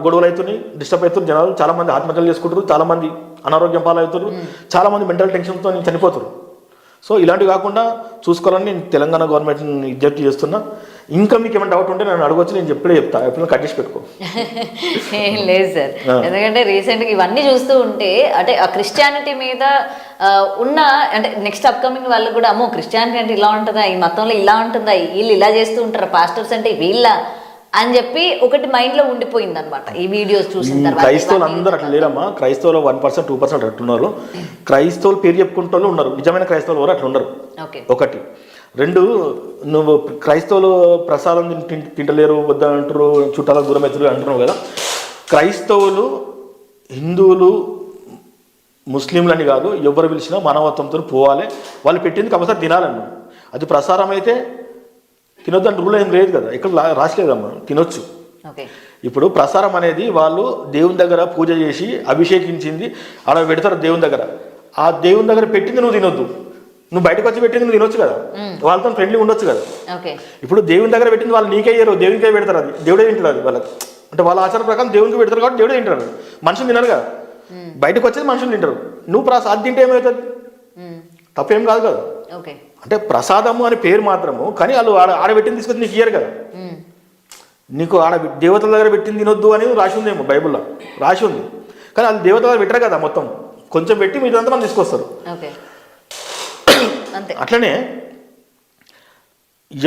గొడవలు అవుతున్నాయి, డిస్టర్బ్ అవుతున్నారు, జనాలు చాలామంది ఆత్మహత్యలు చేసుకుంటారు, చాలామంది అనారోగ్యం పాలవుతారు, చాలామంది మెంటల్ టెన్షన్తో చనిపోతారు. సో ఇలాంటివి కాకుండా చూసుకోవాలని నేను తెలంగాణ గవర్నమెంట్ని విజ్ఞప్తి చేస్తున్నా. ఇంకా మీకు ఏమైనా డౌట్ ఉంటే నన్ను అడగొచ్చు, నేను ఎప్పుడే చెప్తా, ఎప్పుడు కట్ చేసి పెట్టుకో. ఏం లేదు సార్, ఎందుకంటే రీసెంట్గా ఇవన్నీ చూస్తూ ఉంటే అంటే ఆ క్రిస్టియానిటీ మీద ఉన్న అంటే నెక్స్ట్ అప్కమింగ్ వాళ్ళు కూడా అమ్మో క్రిస్టియానిటీ అంటే ఇలా ఉంటుందా, ఈ మతంలో ఇలా ఉంటుందా, వీళ్ళు ఇలా చేస్తూ ఉంటారు, పాస్టర్స్ అంటే వీళ్ళ అని చెప్పి ఒకటి మైండ్లో ఉండిపోయింది అనమాట ఈ వీడియోస్ చూసిన తర్వాత. క్రైస్తవులు అందరూ అట్లా లేరమ్మా. క్రైస్తవులు 1%, 2% అట్లున్నారు. క్రైస్తవులు పేరు చెప్పుకుంటూ ఉన్నారు, నిజమైన క్రైస్తవులు ఎవరు అట్లా ఉన్నారు. 1. 2, నువ్వు క్రైస్తవులు ప్రసాదం తింటలేరు, వద్దంటారు, చుట్టాలకు దూరం అవుతారు అంటున్నావు కదా. క్రైస్తవులు, హిందువులు, ముస్లింలని కాదు, ఎవరు పిలిచినా మానవత్వంతో పోవాలి. వాళ్ళు పెట్టింది కంపల్సరీ తినాలన్నా. అది ప్రసారం అయితే తినొద్దు అంటే రూల్ ఏం లేదు కదా, ఇక్కడ రాసలేదమ్మా, తినొచ్చు. ఇప్పుడు ప్రసారం అనేది వాళ్ళు దేవుని దగ్గర పూజ చేసి అభిషేకించింది అలా పెడతారు దేవుని దగ్గర. ఆ దేవుని దగ్గర పెట్టింది నువ్వు తినొద్దు, నువ్వు బయటకు వచ్చి పెట్టింది నువ్వు తినొచ్చు కదా, వాళ్ళతో ఫ్రెండ్లీ ఉండొచ్చు కదా. ఇప్పుడు దేవుని దగ్గర పెట్టింది వాళ్ళు నీకే ఇయ్యరు, దేవునికే పెడతారు, అది దేవుడే తింటారు. అది వాళ్ళకి అంటే వాళ్ళ ఆచార ప్రకారం దేవునికి పెడతారు కాబట్టి దేవుడే తింటారు, మనుషులు తినరు కదా. బయటకు వచ్చేది మనుషులు తింటారు, నువ్వు అది తింటే ఏమవుతుంది, తప్పేం కాదు కదా. అంటే ప్రసాదము అనే పేరు మాత్రము, కానీ వాళ్ళు ఆడబెట్టింది తీసుకొచ్చి నీకు ఇయ్యరు కదా. నీకు ఆడ దేవతల దగ్గర పెట్టింది తినొద్దు అని రాసి ఉందేమో బైబుల్లో, రాసి ఉంది. కానీ వాళ్ళు దేవతల దగ్గర పెట్టరు కదా, మొత్తం కొంచెం పెట్టి మీదంతా మనం తీసుకొస్తారు. అట్లనే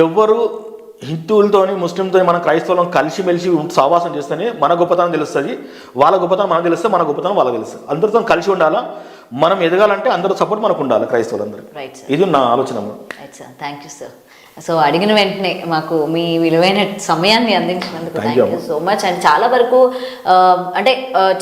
ఎవరు హిందువులతోని ముస్లింతో మన క్రైస్తవులను కలిసిమెలిసి సావాసం చేస్తేనే మన గొప్పతనం తెలుస్తుంది, వాళ్ళ గొప్పతనం మనకు తెలుస్తుంది, మన గొప్పతనం వాళ్ళకి తెలుస్తుంది. అందరితో కలిసి ఉండాలా, మనం ఎదగాలంటే అందరూ సపోర్ట్ మనకు ఉండాలి, క్రైస్తవులందరూ. ఇది నా ఆలోచన. Thank you sir. సో అడిగిన వెంటనే మాకు మీ విలువైన సమయాన్ని అందించినందుకు thank you so much. And చాలా వరకు అంటే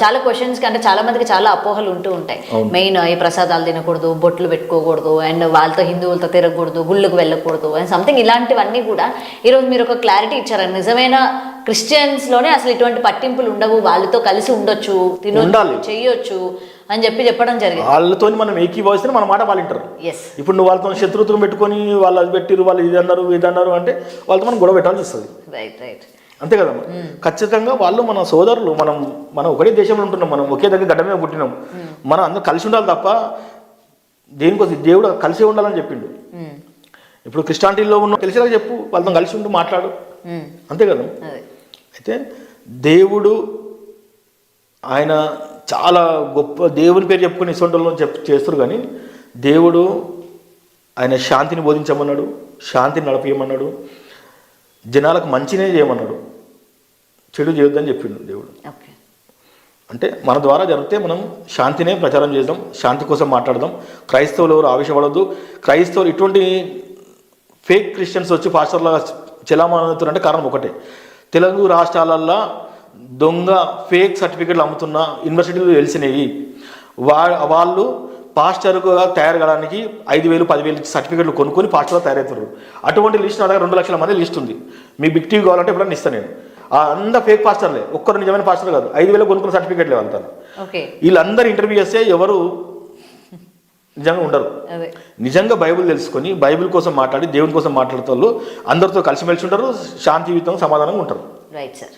చాలా క్వశ్చన్స్కి అంటే చాలా మందికి చాలా అపోహలు ఉంటూ ఉంటాయి. మెయిన్ ఈ ప్రసాదాలు తినకూడదు, బొట్లు పెట్టుకోకూడదు, అండ్ వాళ్ళతో హిందువులతో తిరగకూడదు, గుళ్ళకు వెళ్ళకూడదు అండ్ సంథింగ్ ఇలాంటివన్నీ కూడా ఈరోజు మీరు ఒక క్లారిటీ ఇచ్చారు. నిజమైన క్రిస్టియన్స్లోనే అసలు ఇటువంటి పట్టింపులు ఉండవు, వాళ్ళతో కలిసి ఉండొచ్చు, తినొచ్చు, చెయ్యొచ్చు అని చెప్పడం జరిగింది. వాళ్ళతో మనం ఏకీభవిస్తే మన మాట వాళ్ళు వింటారు. ఇప్పుడు నువ్వు వాళ్ళతో శత్రుత్వం పెట్టుకొని వాళ్ళు అది పెట్టిరు, వాళ్ళు ఇది అన్నారు అంటే వాళ్ళతో మనం గొడవ పెట్టాల్సి వస్తుంది. అంతే కదమ్మా. ఖచ్చితంగా వాళ్ళు మన సోదరులు, మనం ఒకటే దేశంలో ఉంటున్నాం, మనం ఒకే దగ్గర గడ్డ మీద పుట్టినాం, మనం అందరూ కలిసి ఉండాలి తప్ప దేనికోసం దేవుడు కలిసి ఉండాలని చెప్పిండు. ఇప్పుడు క్రిస్టియానిటీలో ఉన్న తెలిసేలా చెప్పు, వాళ్ళతో కలిసి ఉంటూ మాట్లాడు, అంతే కదా. అయితే దేవుడు ఆయన చాలా గొప్ప, దేవుని పేరు చెప్పుకుని ఇసొంటల్లో చేస్తారు. కానీ దేవుడు ఆయన శాంతిని బోధించమన్నాడు, శాంతిని నడిపించమన్నాడు, జనాలకు మంచినే చేయమన్నాడు, చెడు చేయొద్దని చెప్పిండు దేవుడు. అంటే మన ద్వారా జరిగితే మనం శాంతినే ప్రచారం చేద్దాం, శాంతి కోసం మాట్లాడదాం. క్రైస్తవులు ఎవరు ఆవేశపడద్దు. క్రైస్తవులు ఇటువంటి ఫేక్ క్రిస్టియన్స్ వచ్చి పాస్టర్లా చెలామణవుతారంటే కారణం ఒకటే, తెలుగు రాష్ట్రాలల్లో దొంగ ఫేక్ సర్టిఫికెట్లు అమ్ముతున్న యూనివర్సిటీలు తెలిసినవి. వాళ్ళు పాస్టర్గా తయారు కావడానికి 5,000 10,000 సర్టిఫికెట్లు కొనుక్కొని పాస్టర్గా తయారవుతారు. అటువంటి లిస్ట్ నా దగ్గర 2 లక్షల మంది లిస్ట్ ఉంది. మీ బిగ్ టీవీ కావాలంటే ఎప్పుడన్నా ఇస్తాను నేను. అంతా ఫేక్ పాస్టర్లే, ఒక్కరు నిజమైన పాస్టర్ కాదు. 5,000 కొనుక్కున్న సర్టిఫికెట్లే వెళ్తాను. వీళ్ళందరూ ఇంటర్వ్యూ చేస్తే ఎవరు నిజంగా ఉండరు. నిజంగా బైబిల్ తెలుసుకొని బైబిల్ కోసం మాట్లాడి దేవుని కోసం మాట్లాడుతూ అందరితో కలిసిమెలిసి ఉంటారు, శాంతియుతంగా సమాధానంగా ఉంటారు. Right sir.